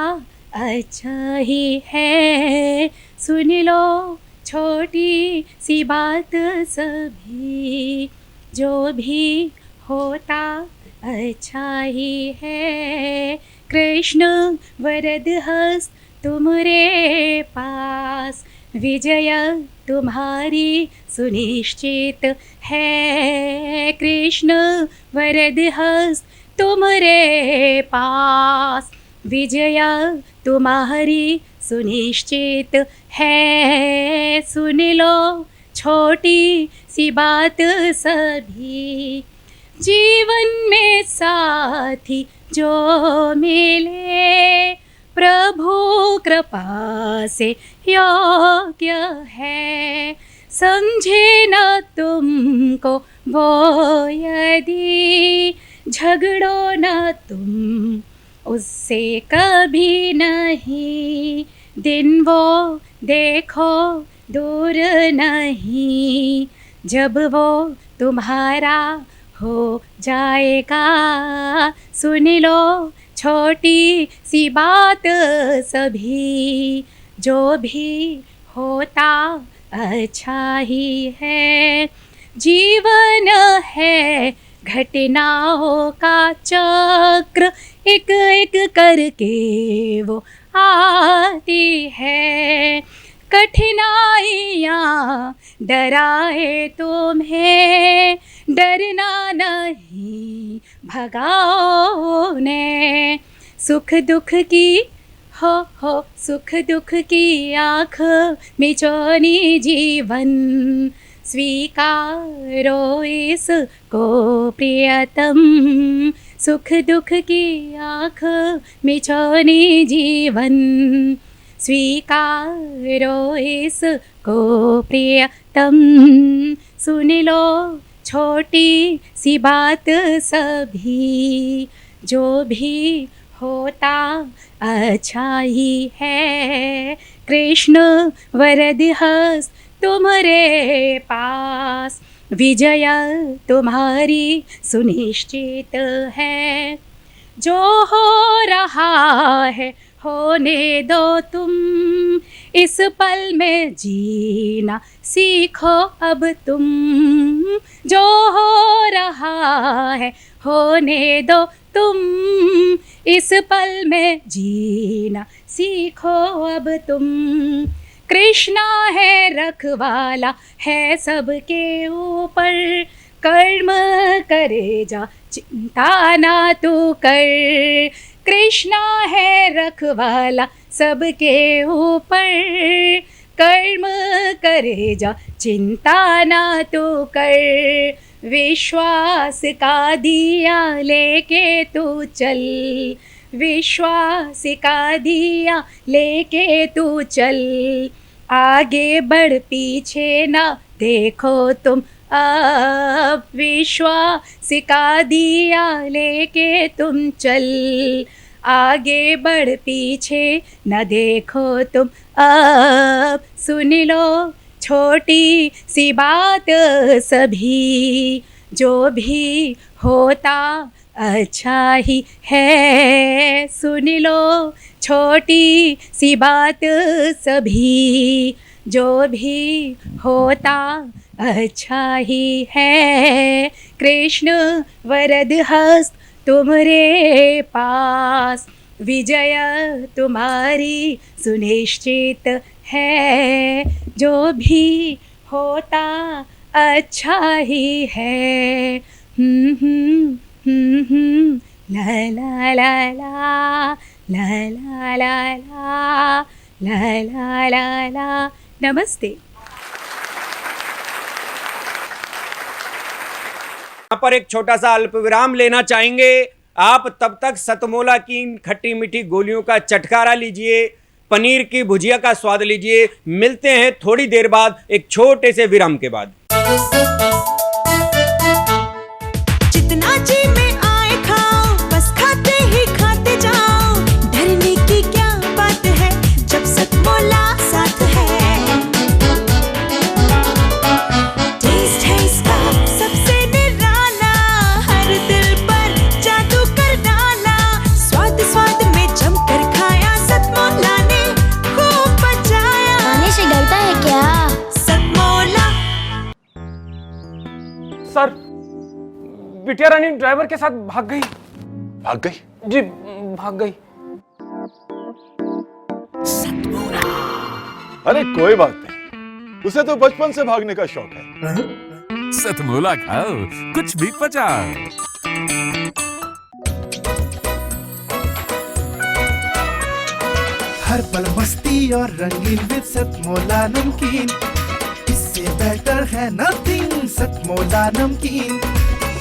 N: अच्छा ही है। सुन लो छोटी सी बात सभी, जो भी होता अच्छा ही है। कृष्ण वरद हस्त तुम्हारे पास, विजय तुम्हारी सुनिश्चित है। कृष्ण वरद हस्त तुम्हारे पास, विजय तुम्हारी सुनिश्चित है। सुन लो छोटी सी बात सभी, जीवन में साथी जो मिले, प्रभु कृपा से योग्य है। समझे न तुमको वो यदि झगड़ो न तुम उससे कभी नहीं, दिन वो देखो दूर नहीं, जब वो तुम्हारा हो जाएगा। सुन लो छोटी सी बात सभी, जो भी होता अच्छा ही है। जीवन है घटनाओं का चक्र, एक एक करके वो आती है। कठिनाइयाँ डराए तुम्हें, डरना नहीं भगाओ ने। सुख दुख की हो सुख दुख की आँख मिचौनी जीवन, स्वीकारो इसको प्रियतम। सुख दुख की आँख मिचौनी जीवन, स्वीकारो इसको प्रियतम। सुन लो छोटी सी बात सभी, जो भी होता अच्छा ही है। कृष्ण वरद हस्त तुम्हारे पास, विजय तुम्हारी सुनिश्चित है। जो हो रहा है होने दो तुम, इस पल में जीना सीखो अब तुम। जो हो रहा है होने दो तुम, इस पल में जीना सीखो अब तुम। कृष्णा है रखवाला है सबके ऊपर, कर्म करे जा चिंता ना तू कर। कृष्णा है रखवाला सबके ऊपर, कर्म करे जा चिंता ना तू कर। विश्वास का दिया लेके तू चल, विश्वास का दिया लेके तू चल। आगे बढ़ पीछे ना देखो तुम अब, विश्वास का दिया लेके तुम चल। आगे बढ़ पीछे न देखो तुम अब, सुन लो छोटी सी बात सभी, जो भी होता अच्छा ही है। सुन लो छोटी सी बात सभी, जो भी होता अच्छा ही है। कृष्ण वरद हस्त तुम्हारे पास, विजय तुम्हारी सुनिश्चित है। जो भी होता अच्छा ही है। ला ला ला ला ला ला ला ला ला ला ला ला। नमस्ते।
J: यहाँ पर एक छोटा सा अल्प विराम लेना चाहेंगे। आप तब तक सतमोला की इन खट्टी मीठी गोलियों का चटकारा लीजिए, पनीर की भुजिया का स्वाद लीजिए। मिलते हैं थोड़ी देर बाद एक छोटे से विराम के बाद।
H: जितना जी में आए खाओ, बस खाते ही खाते जाओ। डरने की क्या बात है जब सतमोला साथ है। टेस्ट है इसका सबसे निराला, हर दिल पर जादू कर डाला। स्वाद स्वाद में जमकर खाया, सतमोला ने खूब बचाया।
O: खाने से डरता है क्या?
H: सतमोला।
D: सर, बिटिया रानी ड्राइवर के साथ भाग गई।
E: भाग गई?
D: जी भाग गई।
E: अरे कोई बात नहीं, उसे तो बचपन से भागने का शौक है।
F: सतमोला खाओ, कुछ भी पचाओ।
G: हर पल मस्ती और रंगीन विद सतमोला नमकीन, इससे बेटर है नथिंग। सतमोला नमकीन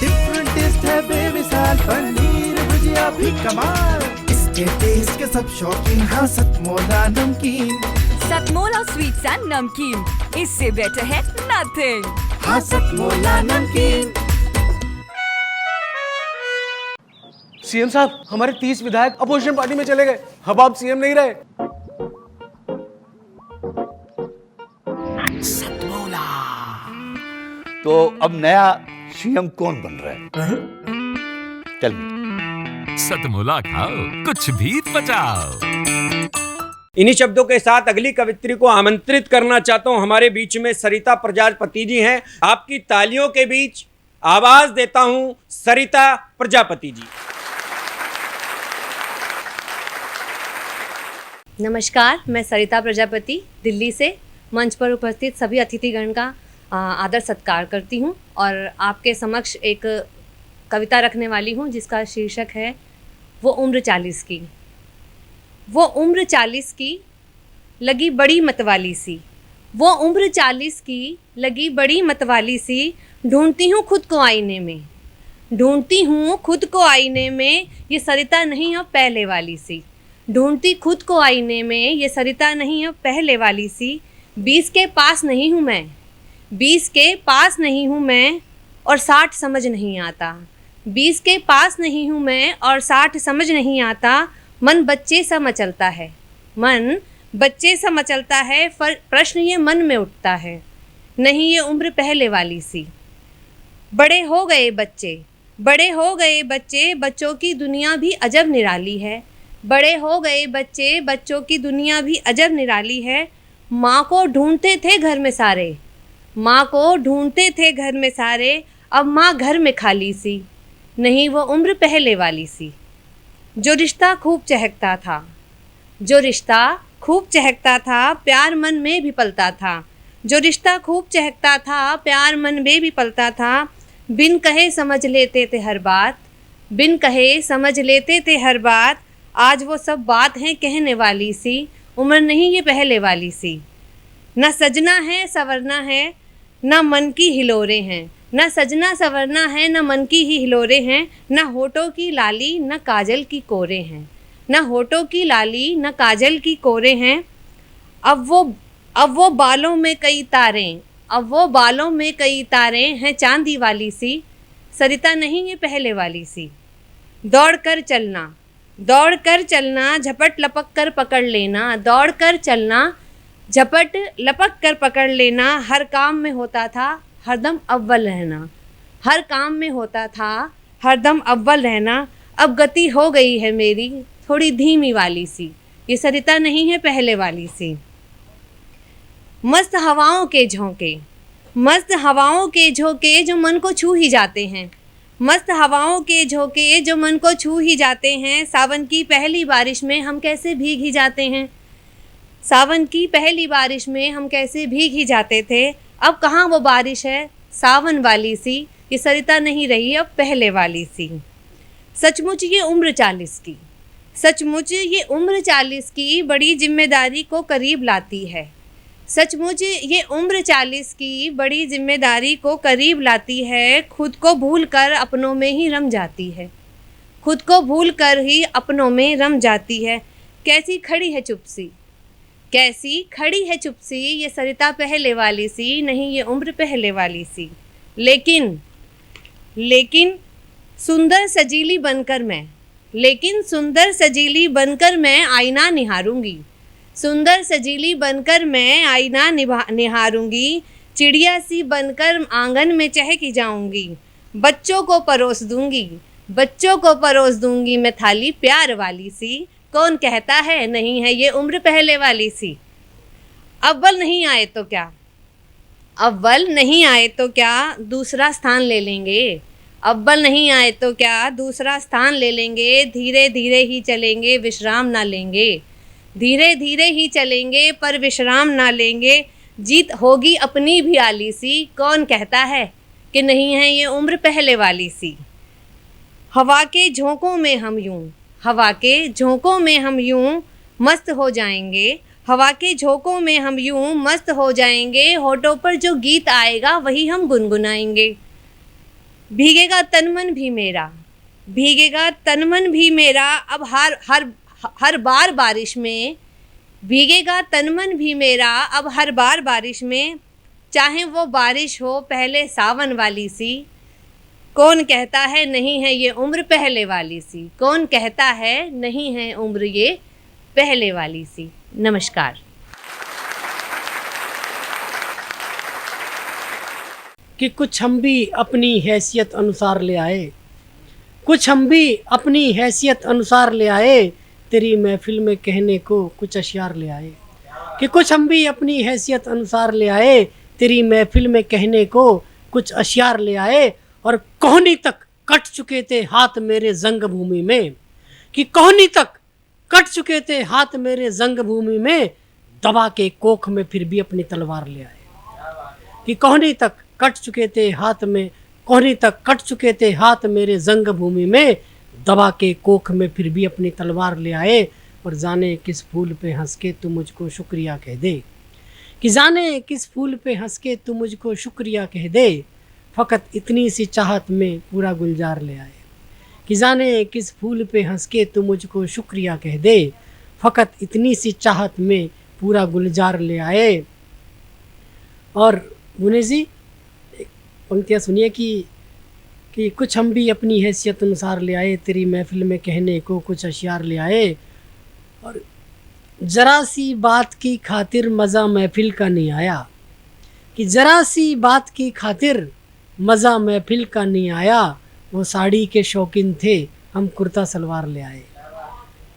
G: डिफरेंट टेस्ट है बेमिसाल, पनीर भुजिया भी कमाल। इसके टेस्ट के सब शौकीन, हाँ सतमोला नमकीन।
H: सतमोला स्वीट्स एंड नमकीन, इससे बेटर है नथिंग।
G: हाँ सतमोला नमकीन।
D: सीएम साहब, हमारे 30 विधायक अपोजिशन पार्टी में चले गए। अब आप सीएम नहीं रहे।
A: तो अब नया सीएम कौन बन रहा है? Tell me.
F: सतमोला खाओ, कुछ भी पचाओ।
J: इन्हीं शब्दों के साथ अगली कवित्री को आमंत्रित करना चाहता हूं। हमारे बीच में सरिता प्रजापति जी हैं। आपकी तालियों के बीच आवाज देता हूं सरिता प्रजापति जी।
O: नमस्कार, मैं सरिता प्रजापति दिल्ली से मंच पर उपस्थित सभी अतिथिगण का आदर सत्कार करती हूँ और आपके समक्ष एक कविता रखने वाली हूँ जिसका शीर्षक है वो उम्र 40 की। वो उम्र 40 की लगी बड़ी मतवाली सी, वो उम्र 40 की लगी बड़ी मतवाली सी, ढूंढती हूँ खुद को आईने में, ढूंढती हूँ खुद को आईने में, ये सरिता नहीं अब पहले वाली सी, ढूंढती खुद को आईने में, ये सरिता नहीं अब पहले वाली सी। 20 के पास नहीं हूँ मैं, 20 के पास नहीं हूँ मैं और 60 समझ नहीं आता, 20 के पास नहीं हूँ मैं और 60 समझ नहीं आता। मन बच्चे सा मचलता है, मन बच्चे सा मचलता है, प्रश्न ये मन में उठता है, नहीं ये उम्र पहले वाली सी। बड़े हो गए बच्चे, बड़े हो गए बच्चे, बच्चों की दुनिया भी अजब निराली है, बड़े हो गए बच्चे, बच्चों की दुनिया भी अजब निराली है। माँ को ढूंढते थे घर में सारे, माँ को ढूंढते थे घर में सारे, अब माँ घर में खाली सी, नहीं वो उम्र पहले वाली सी। जो रिश्ता खूब चहकता था, जो रिश्ता खूब चहकता था, प्यार मन में भी पलता था, जो रिश्ता खूब चहकता था, प्यार मन में भी पलता था। बिन कहे समझ लेते थे हर बात, बिन कहे समझ लेते थे हर बात, आज वो सब बात है कहने वाली सी, उम्र नहीं ये पहले वाली सी। न सजना है संवरना है, न मन की हिलोरे हैं, न सजना संवरना है, न मन की ही हिलोरे हैं, न होठों की लाली न काजल की कोरे हैं, न होठों की लाली न काजल की कोरे हैं। अब वो बालों में कई तारें, अब वो बालों में कई तारें हैं चांदी वाली सी, सरिता नहीं ये पहले वाली सी। दौड़ कर चलना, दौड़ कर चलना, झपट लपक कर पकड़ लेना, दौड़ कर चलना, झपट लपक कर पकड़ लेना, हर काम में होता था हरदम अव्वल रहना, हर काम में होता था हरदम अव्वल रहना। अब गति हो गई है मेरी थोड़ी धीमी वाली सी, ये सरिता नहीं है पहले वाली सी। मस्त हवाओं के झोंके, मस्त हवाओं के झोंके जो मन को छू ही जाते हैं, मस्त हवाओं के झोंके जो मन को छू ही जाते हैं। सावन की पहली बारिश में हम कैसे भीग ही जाते हैं, सावन की पहली बारिश में हम कैसे भीग ही जाते थे। अब कहाँ वो बारिश है सावन वाली सी, ये सरिता नहीं रही अब पहले वाली सी। सचमुच ये उम्र 40 की, सचमुच ये उम्र 40 की बड़ी जिम्मेदारी को करीब लाती है, सचमुच ये उम्र 40 की बड़ी जिम्मेदारी को करीब लाती है। खुद को भूल कर अपनों में ही रम जाती है, खुद को भूल कर ही अपनों में रम जाती है। कैसी खड़ी है चुपसी, कैसी खड़ी है चुपसी, ये सरिता पहले वाली सी, नहीं ये उम्र पहले वाली सी। लेकिन लेकिन सुंदर सजीली बनकर मैं, लेकिन सुंदर सजीली बनकर मैं आईना निहारूंगी, सुंदर सजीली बनकर मैं आईना निहारूंगी। चिड़िया सी बनकर आंगन में चहक जाऊंगी, बच्चों को परोस दूंगी, बच्चों को परोस दूंगी मैं थाली प्यार वाली सी। कौन कहता है नहीं है ये उम्र पहले वाली सी। अव्वल नहीं आए तो क्या, अव्वल नहीं आए तो क्या दूसरा स्थान ले लेंगे, अव्वल नहीं आए तो क्या दूसरा स्थान ले लेंगे। धीरे धीरे ही चलेंगे विश्राम ना लेंगे, धीरे धीरे ही चलेंगे पर विश्राम ना लेंगे। जीत होगी अपनी भी आली सी, कौन कहता है कि नहीं है ये उम्र पहले वाली सी। हवा के झोंकों में हम यूं, हवा के झोंकों में हम यूं मस्त हो जाएंगे, हवा के झोंकों में हम यूं मस्त हो जाएंगे। होठों पर जो गीत आएगा वही हम गुनगुनाएंगे। भीगेगा तन मन भी मेरा, भीगेगा तन मन भी मेरा अब हर बार बारिश में, भीगेगा तन मन भी मेरा अब हर बार बारिश में। चाहे वो बारिश हो पहले सावन वाली सी, कौन कहता है नहीं है ये उम्र पहले वाली सी, कौन कहता है नहीं है उम्र ये पहले वाली सी। नमस्कार।
P: कि कुछ हम भी अपनी हैसियत अनुसार ले आए, कुछ हम भी अपनी हैसियत अनुसार ले आए, तेरी महफिल में कहने को कुछ अशियार ले आए। कि कुछ हम भी अपनी हैसियत अनुसार ले आए, तेरी महफिल में कहने को कुछ अशियार ले आए। और कोहनी तक कट चुके थे हाथ मेरे जंग भूमि में, कि कोहनी तक कट चुके थे हाथ मेरे जंग भूमि में, दबा के कोख में फिर भी अपनी तलवार ले आए। कि कोहनी तक कट चुके थे हाथ में, कोहनी तक कट चुके थे हाथ मेरे जंग भूमि में, दबा के कोख में फिर भी अपनी तलवार ले आए। और जाने किस फूल पे हंस के तू मुझको शुक्रिया कह दे, कि जाने किस फूल पे हंस के तू मुझको शुक्रिया कह दे, फ़कत इतनी सी चाहत में पूरा गुलजार ले आए। कि जाने किस फूल पे हंस के तू मुझको शुक्रिया कह दे, फ़कत इतनी सी चाहत में पूरा गुलजार ले आए। और मुने जी पंक्तियाँ सुनिए कि कुछ हम भी अपनी हैसियत अनुसार ले आए, तेरी महफिल में कहने को कुछ अशियार ले आए। और ज़रा सी बात की खातिर मज़ा महफिल का नहीं आया, कि ज़रा सी बात की खातिर मज़ा महफिल का नहीं आया, वो साड़ी के शौकीन थे हम कुर्ता सलवार ले आए।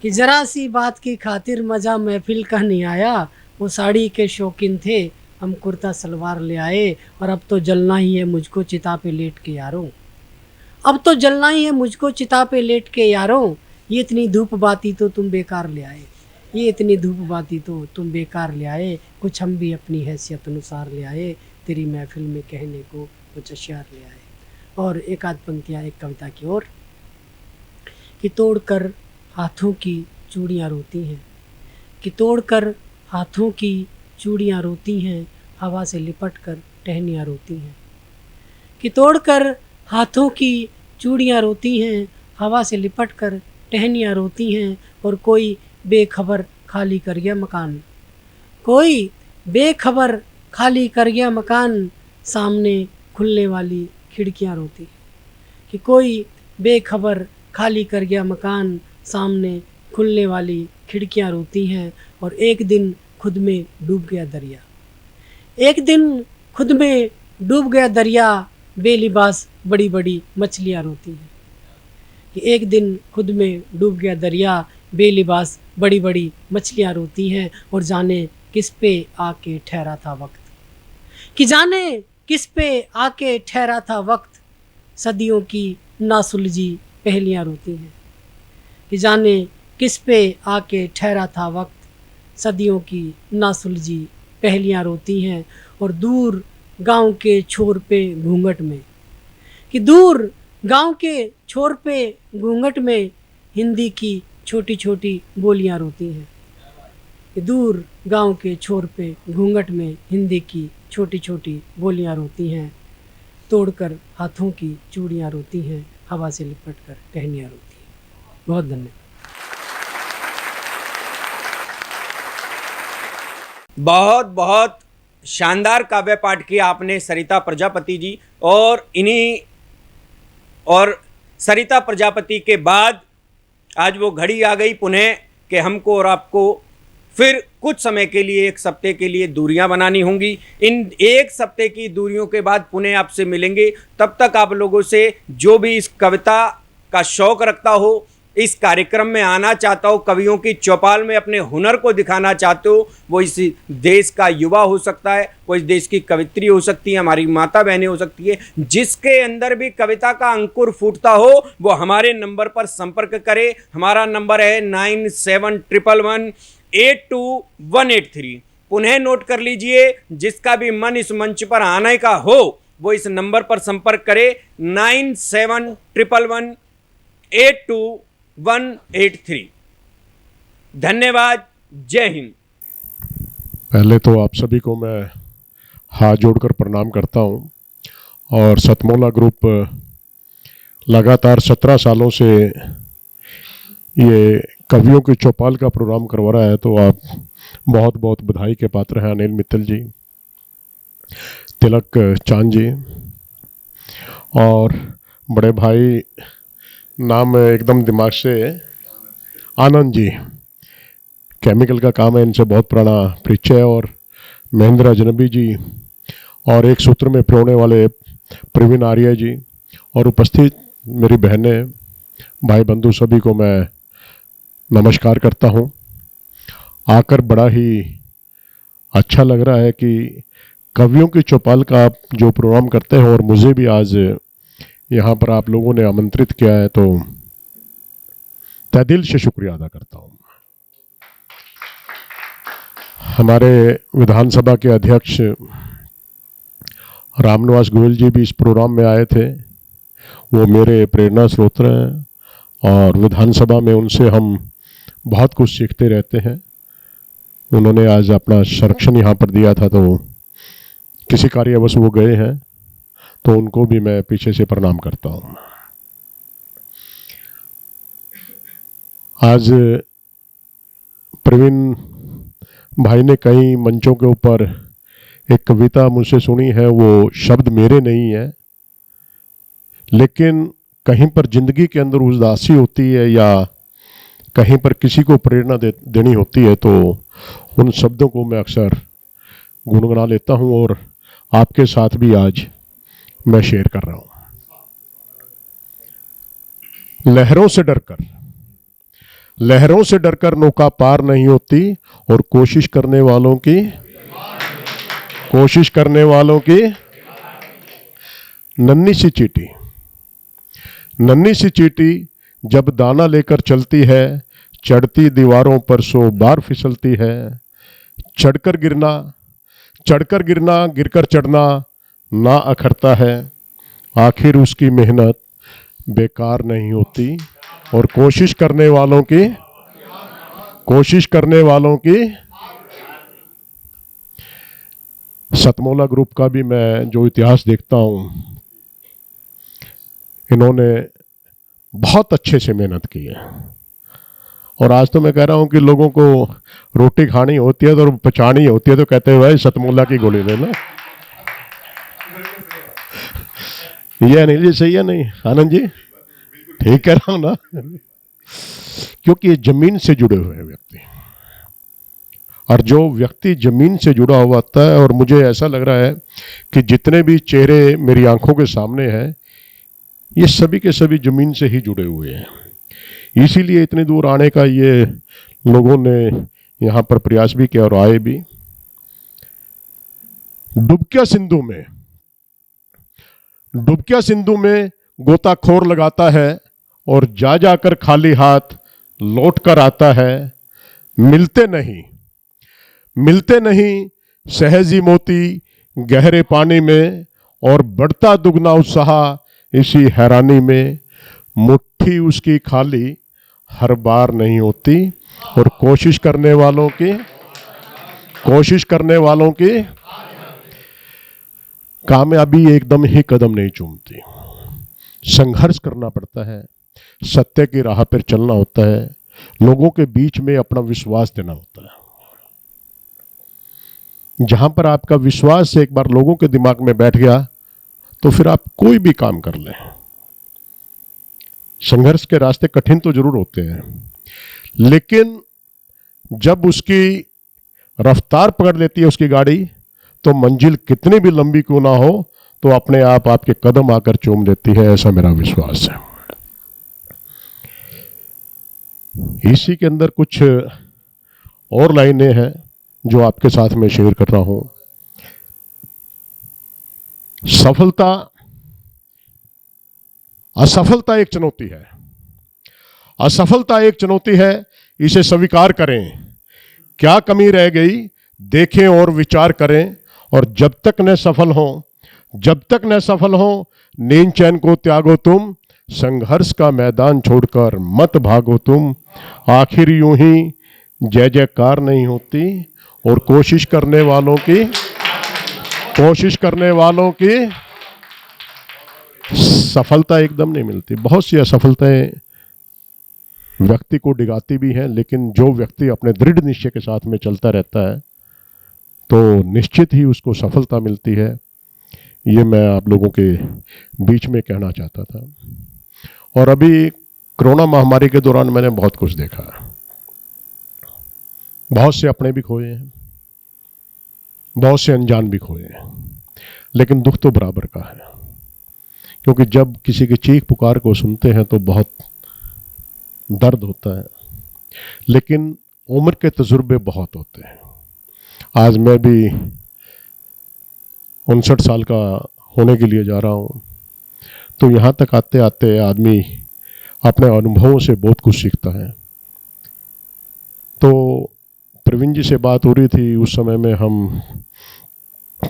P: कि ज़रा सी बात की खातिर मज़ा महफिल का नहीं आया, वो साड़ी के शौकीन थे हम कुर्ता सलवार ले आए। और अब तो जलना ही है मुझको चिता पे लेट के यारों, अब तो जलना ही है मुझको चिता पे लेट के यारों, ये इतनी धूप बाती तो तुम बेकार ले आए, ये इतनी धूप बाती तो तुम बेकार ले आए। कुछ हम भी अपनी हैसियत अनुसार ले आए, तेरी महफिल में कहने को कुछ अशियार ले आए। और एक आध पंक्तियाँ एक कविता की ओर। कि तोड़कर हाथों की चूड़ियाँ रोती हैं, कि तोड़कर हाथों की चूड़ियाँ रोती हैं, हवा से लिपट कर टहनियाँ रोती हैं। कि तोड़कर हाथों की चूड़ियाँ रोती हैं, हवा से लिपट कर टहनियाँ रोती हैं। और कोई बेखबर खाली कर गया मकान, कोई बेखबर खाली कर गया मकान, सामने खुलने वाली खिड़कियाँ रोती हैं। कि कोई बेखबर खाली कर गया मकान, सामने खुलने वाली खिड़कियाँ रोती हैं। और एक दिन खुद में डूब गया दरिया, एक दिन खुद में डूब गया दरिया, बेलिबास बड़ी बड़ी मछलियाँ रोती हैं। कि एक दिन खुद में डूब गया दरिया, बेलिबास बड़ी बड़ी मछलियाँ रोती हैं। और जाने किस पे आके ठहरा था वक्त, कि जाने किस पे आके ठहरा था वक्त, सदियों की नासुलझी पहेलियाँ रोती हैं। कि जाने किस पे आके ठहरा था वक्त, सदियों की नासुलझी पहेलियाँ रोती हैं। और दूर गांव के छोर पे घूंघट में, कि दूर गांव के छोर पे घूंघट में, हिंदी की छोटी छोटी बोलियाँ रोती हैं। कि दूर गांव के छोर पे घूंघट में, हिंदी की छोटी छोटी बोलियाँ रोती हैं। तोड़कर हाथों की चूड़ियाँ रोती हैं, हवा से लिपट कर टहनियाँ रोती हैं। बहुत धन्यवाद।
J: बहुत बहुत शानदार काव्य पाठ किया आपने सरिता प्रजापति जी। और सरिता प्रजापति के बाद आज वो घड़ी आ गई पुनः कि हमको और आपको फिर कुछ समय के लिए, एक सप्ते के लिए दूरियां बनानी होंगी। इन एक सप्ते की दूरियों के बाद पुनः आपसे मिलेंगे। तब तक आप लोगों से जो भी इस कविता का शौक़ रखता हो, इस कार्यक्रम में आना चाहता हो, कवियों की चौपाल में अपने हुनर को दिखाना चाहते हो, वो इस देश का युवा हो सकता है, वो इस देश की कवित्री हो सकती है, हमारी माता बहनें हो सकती है, जिसके अंदर भी कविता का अंकुर फूटता हो वो हमारे नंबर पर संपर्क करे। हमारा नंबर है 9711182183। पुनः नोट कर लीजिए, जिसका भी मन इस मंच पर आने का हो वो इस नंबर पर संपर्क करे 9711182183। धन्यवाद। जय हिंद।
Q: पहले तो आप सभी को मैं हाथ जोड़कर प्रणाम करता हूं। और सतमोला ग्रुप लगातार 17 सालों से ये कवियों की चौपाल का प्रोग्राम करवा रहा है, तो आप बहुत बहुत बधाई के पात्र हैं। अनिल मित्तल जी, तिलक चांद जी और बड़े भाई नाम एकदम दिमाग से, आनंद जी, केमिकल का काम है, इनसे बहुत पुराना परिचय है। और महेंद्र अजनबी जी, और एक सूत्र में पिरोने वाले प्रवीण आर्य जी, और उपस्थित मेरी बहनें, भाई बंधु, सभी को मैं नमस्कार करता हूं। आकर बड़ा ही अच्छा लग रहा है कि कवियों की चौपाल का आप जो प्रोग्राम करते हैं और मुझे भी आज यहाँ पर आप लोगों ने आमंत्रित किया है, तो तहे दिल से शुक्रिया अदा करता हूँ। हमारे विधानसभा के अध्यक्ष रामनिवास गोयल जी भी इस प्रोग्राम में आए थे। वो मेरे प्रेरणा स्रोत हैं और विधानसभा में उनसे हम बहुत कुछ सीखते रहते हैं। उन्होंने आज अपना संरक्षण यहाँ पर दिया था, तो किसी कार्यवश वो गए हैं, तो उनको भी मैं पीछे से प्रणाम करता हूँ। आज प्रवीण भाई ने कई मंचों के ऊपर एक कविता मुझसे सुनी है। वो शब्द मेरे नहीं है, लेकिन कहीं पर जिंदगी के अंदर उदासी होती है या कहीं पर किसी को प्रेरणा देनी होती है, तो उन शब्दों को मैं अक्सर गुनगुना लेता हूं और आपके साथ भी आज मैं शेयर कर रहा हूं। लहरों से डरकर नौका पार नहीं होती, और कोशिश करने वालों की नन्ही सी चींटी जब दाना लेकर चलती है, चढ़ती दीवारों पर 100 बार फिसलती है। चढ़कर गिरना गिरकर चढ़ना ना अखरता है, आखिर उसकी मेहनत बेकार नहीं होती, और कोशिश करने वालों की सतमोला ग्रुप का भी मैं जो इतिहास देखता हूं, इन्होंने बहुत अच्छे से मेहनत की है। और आज तो मैं कह रहा हूं कि लोगों को रोटी खानी होती है तो पचानी होती है, तो कहते हैं भाई सतमोला की गोली लेना। ये अनिल जी सही है नहीं, आनंद जी ठीक कह रहा हूं ना? क्योंकि ये जमीन से जुड़े हुए हैं व्यक्ति, और जो व्यक्ति जमीन से जुड़ा हुआ होता है, और मुझे ऐसा लग रहा है कि जितने भी चेहरे मेरी आंखों के सामने हैं, ये सभी के सभी जमीन से ही जुड़े हुए हैं। इसीलिए इतनी दूर आने का ये लोगों ने यहाँ पर प्रयास भी किया और आए भी। डुबकिया सिंधु में गोताखोर लगाता है, और जा जाकर खाली हाथ लौट कर आता है। मिलते नहीं सहजी मोती गहरे पानी में, और बढ़ता दुगना उत्साह इसी हैरानी में। मुट्ठी उसकी खाली हर बार नहीं होती, और कोशिश करने वालों की कामयाबी एकदम ही कदम नहीं चूमती। संघर्ष करना पड़ता है, सत्य की राह पर चलना होता है, लोगों के बीच में अपना विश्वास देना होता है। जहां पर आपका विश्वास एक बार लोगों के दिमाग में बैठ गया, तो फिर आप कोई भी काम कर लें। संघर्ष के रास्ते कठिन तो जरूर होते हैं, लेकिन जब उसकी रफ्तार पकड़ लेती है उसकी गाड़ी, तो मंजिल कितनी भी लंबी क्यों ना हो, तो अपने आप आपके कदम आकर चूम लेती है, ऐसा मेरा विश्वास है। इसी के अंदर कुछ और लाइनें हैं जो आपके साथ में शेयर कर रहा हूं। असफलता एक चुनौती है, इसे स्वीकार करें। क्या कमी रह गई देखें और विचार करें, और जब तक न सफल हो नींद चैन को त्यागो तुम, संघर्ष का मैदान छोड़कर मत भागो तुम। आखिर यूं ही जय जयकार नहीं होती, और कोशिश करने वालों की सफलता एकदम नहीं मिलती। बहुत सी असफलताएं व्यक्ति को डिगाती भी हैं, लेकिन जो व्यक्ति अपने दृढ़ निश्चय के साथ में चलता रहता है, तो निश्चित ही उसको सफलता मिलती है। ये मैं आप लोगों के बीच में कहना चाहता था। और अभी कोरोना महामारी के दौरान मैंने बहुत कुछ देखा, बहुत से अपने भी खोए हैं, बहुत से अनजान भी खोए हैं, लेकिन दुख तो बराबर का है, क्योंकि जब किसी की चीख पुकार को सुनते हैं तो बहुत दर्द होता है, लेकिन उम्र के तजुर्बे बहुत होते हैं। आज मैं भी 59 साल का होने के लिए जा रहा हूँ, तो यहाँ तक आते आते आदमी अपने अनुभवों से बहुत कुछ सीखता है। तो प्रवीण जी से बात हो रही थी, उस समय में हम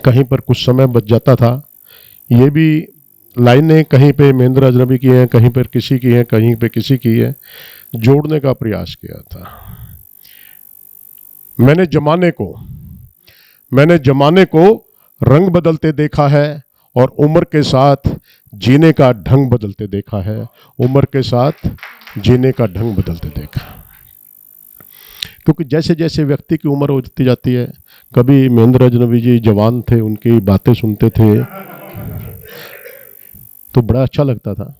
Q: कहीं पर कुछ समय बच जाता था, ये भी लाइनें कहीं पे महेंद्र अजनबी की हैं, कहीं पर किसी की हैं, कहीं पे किसी की है, जोड़ने का प्रयास किया था। मैंने जमाने को रंग बदलते देखा है और उम्र के साथ जीने का ढंग बदलते देखा है, उम्र के साथ जीने का ढंग बदलते देखा। क्योंकि जैसे जैसे व्यक्ति की उम्र होती जाती है, कभी महेंद्र अजनबी जी जवान थे, उनकी बातें सुनते थे तो बड़ा अच्छा लगता था।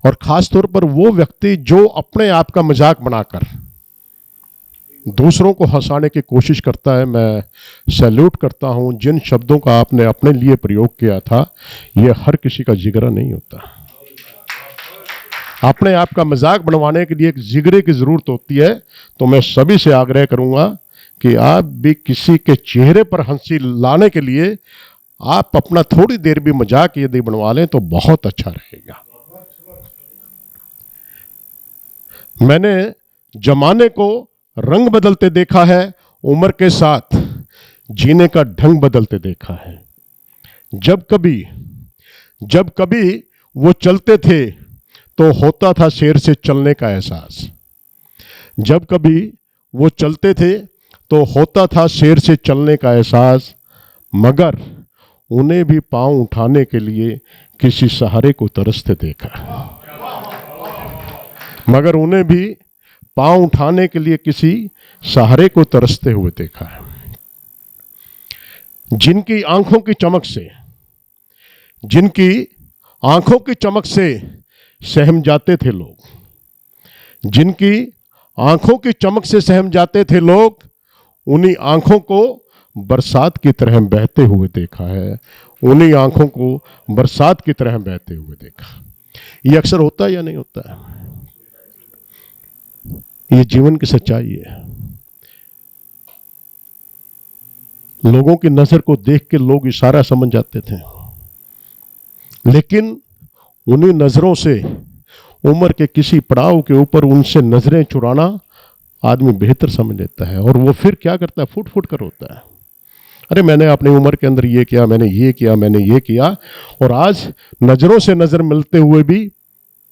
Q: और ख़ास तौर पर वो व्यक्ति जो अपने आप का मजाक बनाकर दूसरों को हंसाने की कोशिश करता है, मैं सैल्यूट करता हूं। जिन शब्दों का आपने अपने लिए प्रयोग किया था, ये हर किसी का जिगरा नहीं होता। अपने आप का मजाक बनवाने के लिए एक जिगरे की जरूरत होती है। तो मैं सभी से आग्रह करूंगा कि आप भी किसी के चेहरे पर हंसी लाने के लिए आप अपना थोड़ी देर भी मजाक यदि बनवा लें तो बहुत अच्छा रहेगा। मैंने जमाने को रंग बदलते देखा है, उम्र के साथ जीने का ढंग बदलते देखा है। जब कभी वो चलते थे तो होता था शेर से चलने का एहसास। जब कभी वो चलते थे तो होता था शेर से चलने का एहसास, मगर उन्हें भी पांव उठाने के लिए किसी सहारे को तरसते देखा। मगर उन्हें भी पांव उठाने के लिए किसी सहारे को तरसते हुए देखा है। जिनकी आंखों की चमक से सहम जाते थे लोग, जिनकी आंखों की चमक से सहम जाते थे लोग, उन्हीं आंखों को बरसात की तरह बहते हुए देखा है। उन्हीं आंखों को बरसात की तरह बहते हुए देखा। ये अक्सर होता है या नहीं होता है? ये जीवन की सच्चाई है। लोगों की नजर को देख के लोग इशारा समझ जाते थे, लेकिन उन्हीं नजरों से उम्र के किसी पड़ाव के ऊपर उनसे नजरें चुराना आदमी बेहतर समझ लेता है। और वो फिर क्या करता है? फुट फुट कर होता है, अरे मैंने अपनी उम्र के अंदर ये किया, मैंने ये किया, मैंने ये किया। और आज नजरों से नजर मिलते हुए भी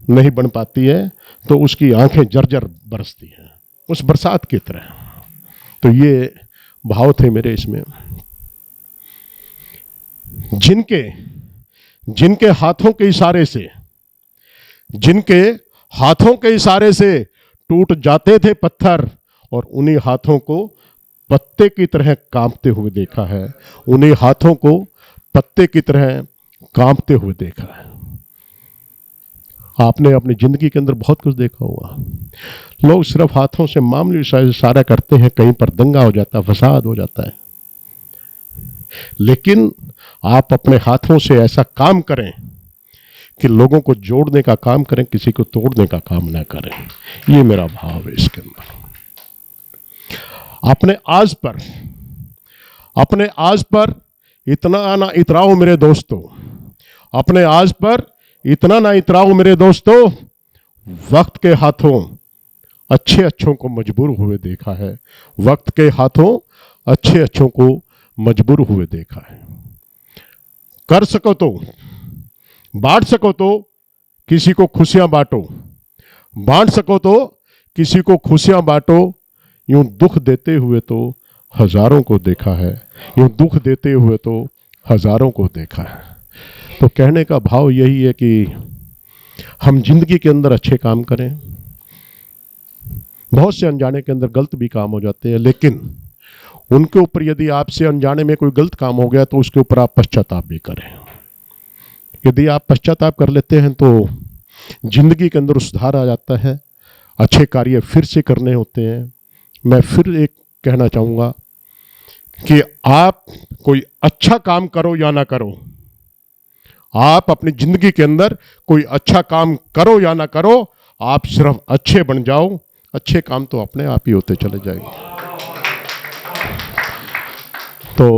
Q: नहीं बन पाती है, तो उसकी आंखें जर्जर बरसती हैं उस बरसात की तरह। तो ये भाव थे मेरे इसमें। जिनके हाथों के इशारे से टूट जाते थे पत्थर, और उन्हीं हाथों को पत्ते की तरह कांपते हुए देखा है। उन्हीं हाथों को पत्ते की तरह कांपते हुए देखा है। आपने अपनी जिंदगी के अंदर बहुत कुछ देखा होगा। लोग सिर्फ हाथों से मामूली इशारा करते हैं, कहीं पर दंगा हो जाता है, फसाद हो जाता है। लेकिन आप अपने हाथों से ऐसा काम करें कि लोगों को जोड़ने का काम करें, किसी को तोड़ने का काम ना करें। ये मेरा भाव है इसके अंदर। अपने आज पर इतना ना इतराओ मेरे दोस्तों, अपने आज पर इतना ना इतराओ मेरे दोस्तों। वक्त के हाथों अच्छों को मजबूर हुए देखा है। वक्त के हाथों अच्छों को मजबूर हुए देखा है। कर सको तो बांट सको तो किसी को खुशियां बांटो, बांट सको तो किसी को खुशियां बांटो। यूं दुख देते हुए तो हजारों को देखा है, यूं दुख देते हुए तो हजारों को देखा है। तो कहने का भाव यही है कि हम जिंदगी के अंदर अच्छे काम करें। बहुत से अनजाने के अंदर गलत भी काम हो जाते हैं, लेकिन उनके ऊपर यदि आपसे अनजाने में कोई गलत काम हो गया तो उसके ऊपर आप पश्चाताप भी करें। यदि आप पश्चाताप कर लेते हैं तो जिंदगी के अंदर सुधार आ जाता है, अच्छे कार्य फिर से करने होते हैं। मैं फिर एक कहना चाहूँगा कि आप कोई अच्छा काम करो या ना करो, आप अपनी जिंदगी के अंदर कोई अच्छा काम करो या ना करो, आप सिर्फ अच्छे बन जाओ, अच्छे काम तो अपने आप ही होते चले जाएंगे। तो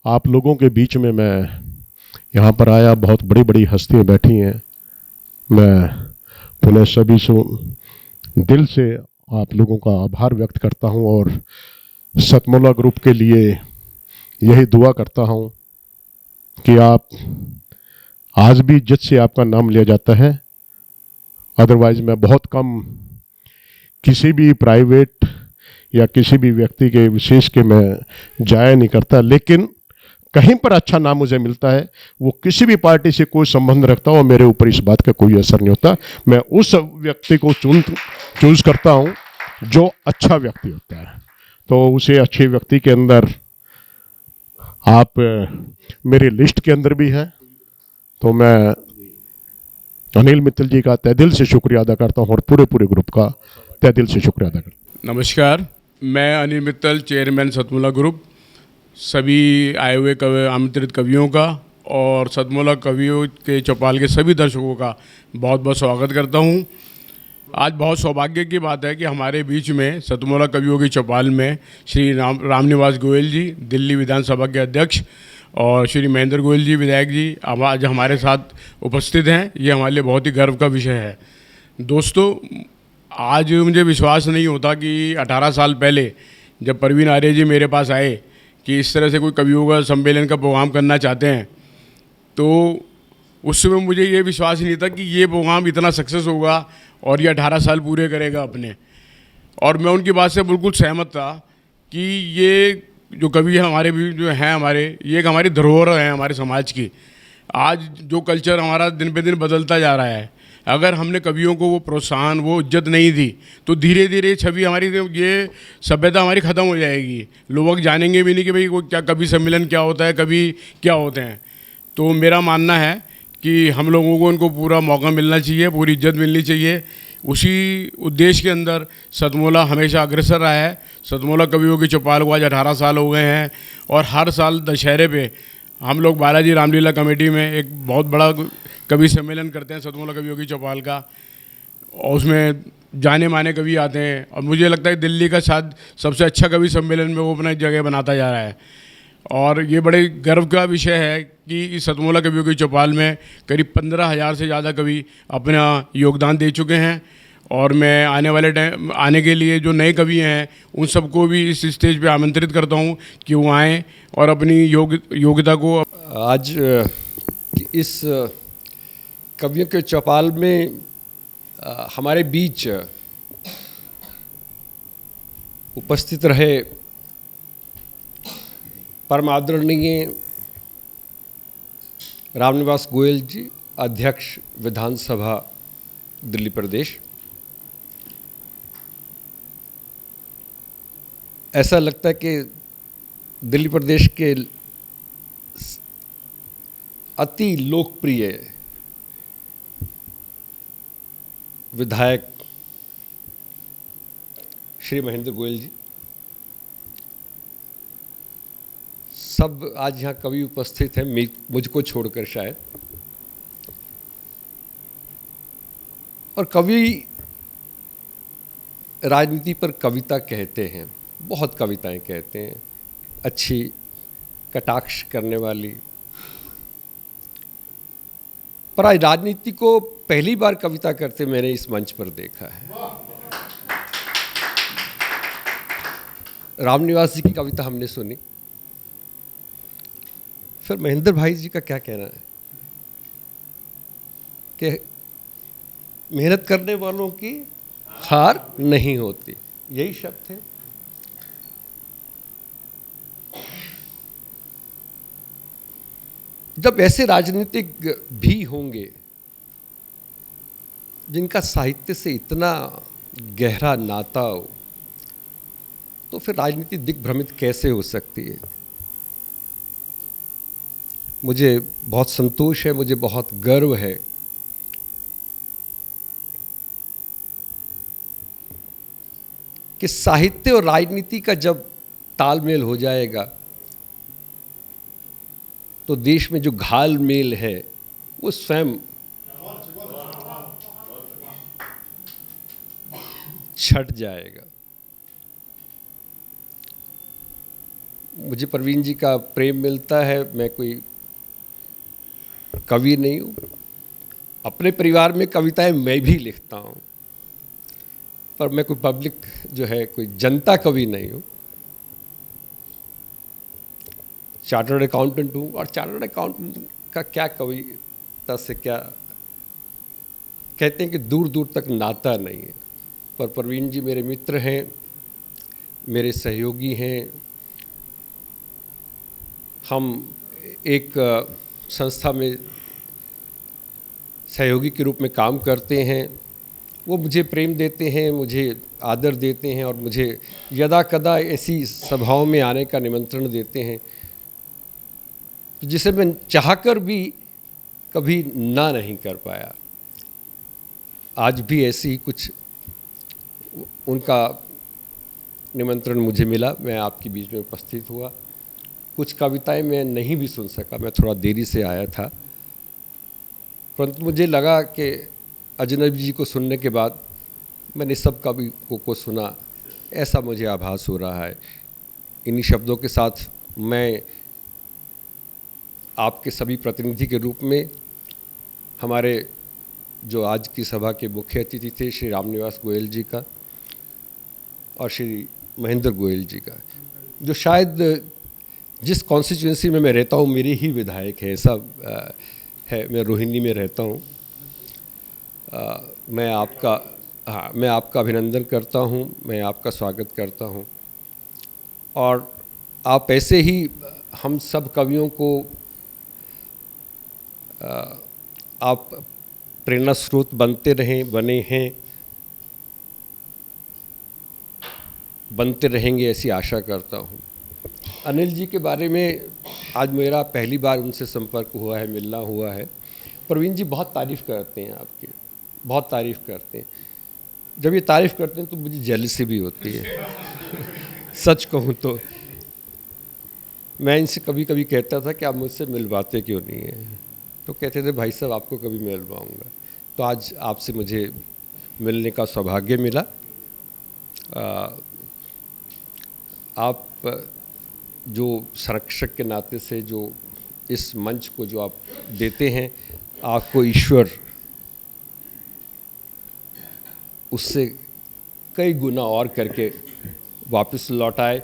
Q: आप लोगों के बीच में मैं यहाँ पर आया, बहुत बड़ी बड़ी हस्तियाँ बैठी हैं, मैं पुनः सभी से दिल से आप लोगों का आभार व्यक्त करता हूँ और सतमोला ग्रुप के लिए यही दुआ करता हूँ कि आप आज भी इज्जत से आपका नाम लिया जाता है। अदरवाइज मैं बहुत कम किसी भी प्राइवेट या किसी भी व्यक्ति के विशेष के मैं जाया नहीं करता, लेकिन कहीं पर अच्छा नाम मुझे मिलता है, वो किसी भी पार्टी से कोई संबंध रखता हो, मेरे ऊपर इस बात का कोई असर नहीं होता। मैं उस व्यक्ति को चूज करता हूँ जो अच्छा व्यक्ति होता है। तो उसे अच्छे व्यक्ति के अंदर आप मेरी लिस्ट के अंदर भी हैं, तो मैं अनिल मित्तल जी का तहे दिल से शुक्रिया अदा करता हूँ और पूरे ग्रुप का तहे दिल से शुक्रिया अदा करता हूँ।
C: नमस्कार, मैं अनिल मित्तल, चेयरमैन सतमोला ग्रुप, सभी आए हुए आमंत्रित कवियों का और सतमोला कवियों के चौपाल के सभी दर्शकों का बहुत बहुत स्वागत करता हूँ। आज बहुत सौभाग्य की बात है कि हमारे बीच में सतमोला कवियों की चौपाल में श्री रामनिवास गोयल जी, दिल्ली विधानसभा के अध्यक्ष, और श्री महेंद्र गोयल जी, विधायक जी, आज हमारे साथ उपस्थित हैं। ये हमारे लिए बहुत ही गर्व का विषय है। दोस्तों, आज मुझे विश्वास नहीं होता कि 18 साल पहले जब परवीन आर्य जी मेरे पास आए कि इस तरह से कोई कवियों का सम्मेलन का प्रोग्राम करना चाहते हैं, तो उस समय मुझे ये विश्वास नहीं था कि ये प्रोग्राम इतना सक्सेस होगा और ये 18 साल पूरे करेगा अपने। और मैं उनकी बात से बिल्कुल सहमत था कि ये जो कवि हमारे भी जो हैं हमारे, ये एक हमारी धरोहर है हमारे समाज की। आज जो कल्चर हमारा दिन पे दिन बदलता जा रहा है, अगर हमने कवियों को वो प्रोत्साहन, वो इज्जत नहीं दी तो धीरे धीरे छवि हमारी, ये सभ्यता हमारी ख़त्म हो जाएगी। लोग जानेंगे भी नहीं कि भाई वो क्या कवि सम्मेलन क्या होता है, कवि क्या होते हैं। तो मेरा मानना है कि हम लोगों को उनको पूरा मौका मिलना चाहिए, पूरी इज्जत मिलनी चाहिए। उसी उद्देश्य के अंदर सतमोला हमेशा अग्रसर रहा है। सतमोला कवियों की चौपाल को आज 18 साल हो गए हैं और हर साल दशहरे पे हम लोग बालाजी रामलीला कमेटी में एक बहुत बड़ा कवि सम्मेलन करते हैं सतमोला कवियों की चौपाल का, और उसमें जाने माने कवि आते हैं। और मुझे लगता है दिल्ली का शायद सबसे अच्छा कवि सम्मेलन में वो अपना जगह बनाता जा रहा है। और ये बड़े गर्व का विषय है कि इस सतमोला कवियों की चौपाल में करीब 15,000 से ज़्यादा कवि अपना योगदान दे चुके हैं। और मैं आने वाले टाइम आने के लिए जो नए कवि हैं उन सबको भी इस स्टेज पे आमंत्रित करता हूँ कि वो आएँ और अपनी योग्यता को।
R: आज इस कवियों के चौपाल में हमारे बीच उपस्थित रहे परम आदरणीय रामनिवास गोयल जी, अध्यक्ष विधानसभा दिल्ली प्रदेश। ऐसा लगता है कि दिल्ली प्रदेश के अति लोकप्रिय विधायक श्री महेंद्र गोयल जी, सब आज यहाँ कवि उपस्थित हैं, मुझको छोड़कर शायद। और कवि राजनीति पर कविता कहते हैं, बहुत कविताएं कहते हैं, अच्छी कटाक्ष करने वाली। पर आज राजनीति को पहली बार कविता करते मैंने इस मंच पर देखा है। रामनिवास जी की कविता हमने सुनी, फिर महेंद्र भाई जी का क्या कहना है कि मेहनत करने वालों की हार नहीं होती, यही शब्द है। जब ऐसे राजनीतिक भी होंगे जिनका साहित्य से इतना गहरा नाता हो, तो फिर राजनीति दिग्भ्रमित कैसे हो सकती है। मुझे बहुत संतोष है, मुझे बहुत गर्व है कि साहित्य और राजनीति का जब तालमेल हो जाएगा तो देश में जो घालमेल है वो स्वयं छट जाएगा। मुझे प्रवीण जी का प्रेम मिलता है। मैं कोई कवि नहीं हूँ, अपने परिवार में कविताएं मैं भी लिखता हूँ, पर मैं कोई पब्लिक जो है कोई जनता कवि नहीं हूँ। चार्टर्ड अकाउंटेंट हूँ, और चार्टर्ड अकाउंटेंट का क्या कविता से क्या कहते हैं कि दूर दूर तक नाता नहीं है। पर प्रवीण जी मेरे मित्र हैं, मेरे सहयोगी हैं। हम एक संस्था में सहयोगी के रूप में काम करते हैं। वो मुझे प्रेम देते हैं, मुझे आदर देते हैं और मुझे यदा कदा ऐसी सभाओं में आने का निमंत्रण देते हैं जिसे मैं चाहकर भी कभी ना नहीं कर पाया। आज भी ऐसी ही कुछ उनका निमंत्रण मुझे मिला, मैं आपके बीच में उपस्थित हुआ। कुछ कविताएं मैं नहीं भी सुन सका, मैं थोड़ा देरी से आया था, परंतु मुझे लगा कि अजनबी जी को सुनने के बाद मैंने सब कवियों को सुना, ऐसा मुझे आभास हो रहा है। इन्हीं शब्दों के साथ मैं आपके सभी प्रतिनिधि के रूप में हमारे जो आज की सभा के मुख्य अतिथि थे श्री रामनिवास गोयल जी का और श्री महेंद्र गोयल जी का, जो शायद जिस कॉन्स्टिट्यूंसी में मैं रहता हूँ मेरे ही विधायक है, ऐसा है। मैं रोहिणी में रहता हूँ। मैं आपका अभिनंदन करता हूँ, मैं आपका स्वागत करता हूँ। और आप ऐसे ही हम सब कवियों को आप प्रेरणा स्रोत बनते रहें, बने हैं, बनते रहेंगे, ऐसी आशा करता हूँ। अनिल जी के बारे में आज मेरा पहली बार उनसे संपर्क हुआ है, मिलना हुआ है। प्रवीण जी बहुत तारीफ़ करते हैं आपकी, बहुत तारीफ़ करते हैं। जब ये तारीफ़ करते हैं तो मुझे जेलसी भी होती है सच कहूँ तो। मैं इनसे कभी कभी कहता था कि आप मुझसे मिलवाते क्यों नहीं हैं, तो कहते थे भाई साहब आपको कभी मिलवाऊंगा। तो आज आपसे मुझे मिलने का सौभाग्य मिला। आप जो संरक्षक के नाते से जो इस मंच को जो आप देते हैं, आपको ईश्वर उससे कई गुना और करके वापस लौटाए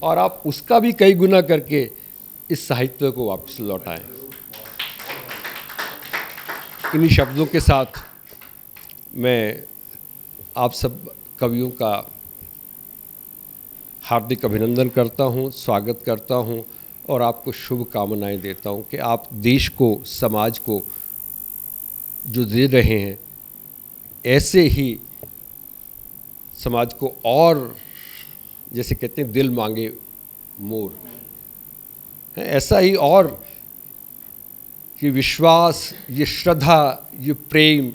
R: और आप उसका भी कई गुना करके इस साहित्य को वापस लौटाएं। इन्हीं शब्दों के साथ मैं आप सब कवियों का हार्दिक अभिनंदन करता हूं, स्वागत करता हूं और आपको शुभकामनाएं देता हूं कि आप देश को, समाज को जो दे रहे हैं, ऐसे ही समाज को और जैसे कहते हैं दिल मांगे मोर, ऐसा ही और ये विश्वास, ये श्रद्धा, ये प्रेम,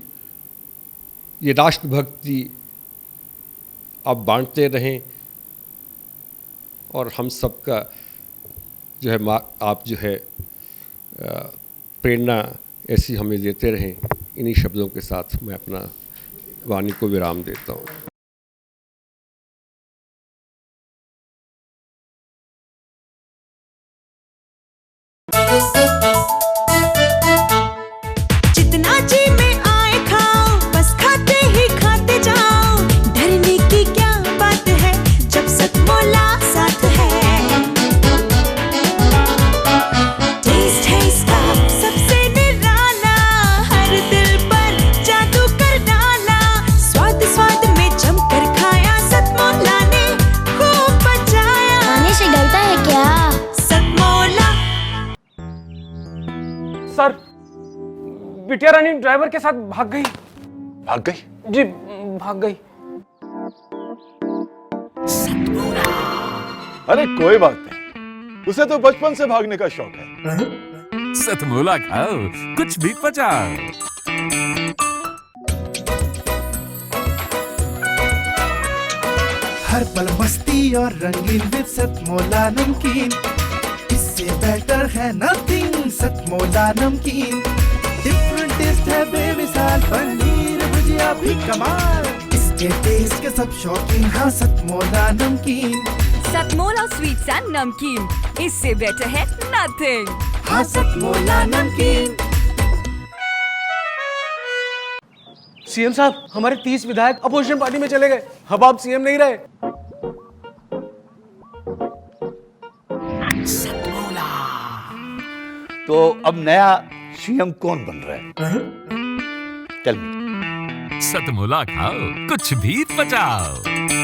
R: ये राष्ट्रभक्ति आप बांटते रहें और हम सबका जो है आप जो है प्रेरणा ऐसी हमें देते रहें। इन्हीं शब्दों के साथ मैं अपना वाणी को विराम देता हूँ।
H: जितना जी में आए खाओ, बस खाते ही खाते जाओ। डरने की क्या बात है जब सतमोला साथ है। टेस्ट है इसका सबसे निराला, हर दिल पर जादू कर डाला। स्वाद स्वाद में जमकर खाया, सतमोला ने खूब बचाया।
S: खाने से डरता है क्या?
H: सतमोला।
D: सर, बिटिया रानी ड्राइवर के साथ भाग गई।
E: भाग गई?
D: जी भाग गई।
H: सतमोला।
E: अरे कोई बात नहीं, उसे तो बचपन से भागने का शौक है।
F: सतमोला खाओ, कुछ भी पचाओ।
G: हर पल मस्ती और रंगीन विद सतमोला नमकीन, इससे बेटर है नथिंग। सतमोला नमकीन डिफरेंट टेस्ट है बेमिसाल, पनीर भुजिया भी कमाल, इसके टेस्ट के सब शौकीन। हाँ सतमोला नमकीन,
H: सतमोला स्वीट्स एंड नमकीन, इससे बेटर है नथिंग।
G: हाँ सतमोला नमकीन।
D: सीएम साहब, हमारे 30 विधायक अपोजिशन पार्टी में चले गए। अब आप सीएम नहीं रहे।
A: तो अब नया सीएम कौन बन रहा है? Tell me.
F: सतमोला खाओ, कुछ भी पचाओ।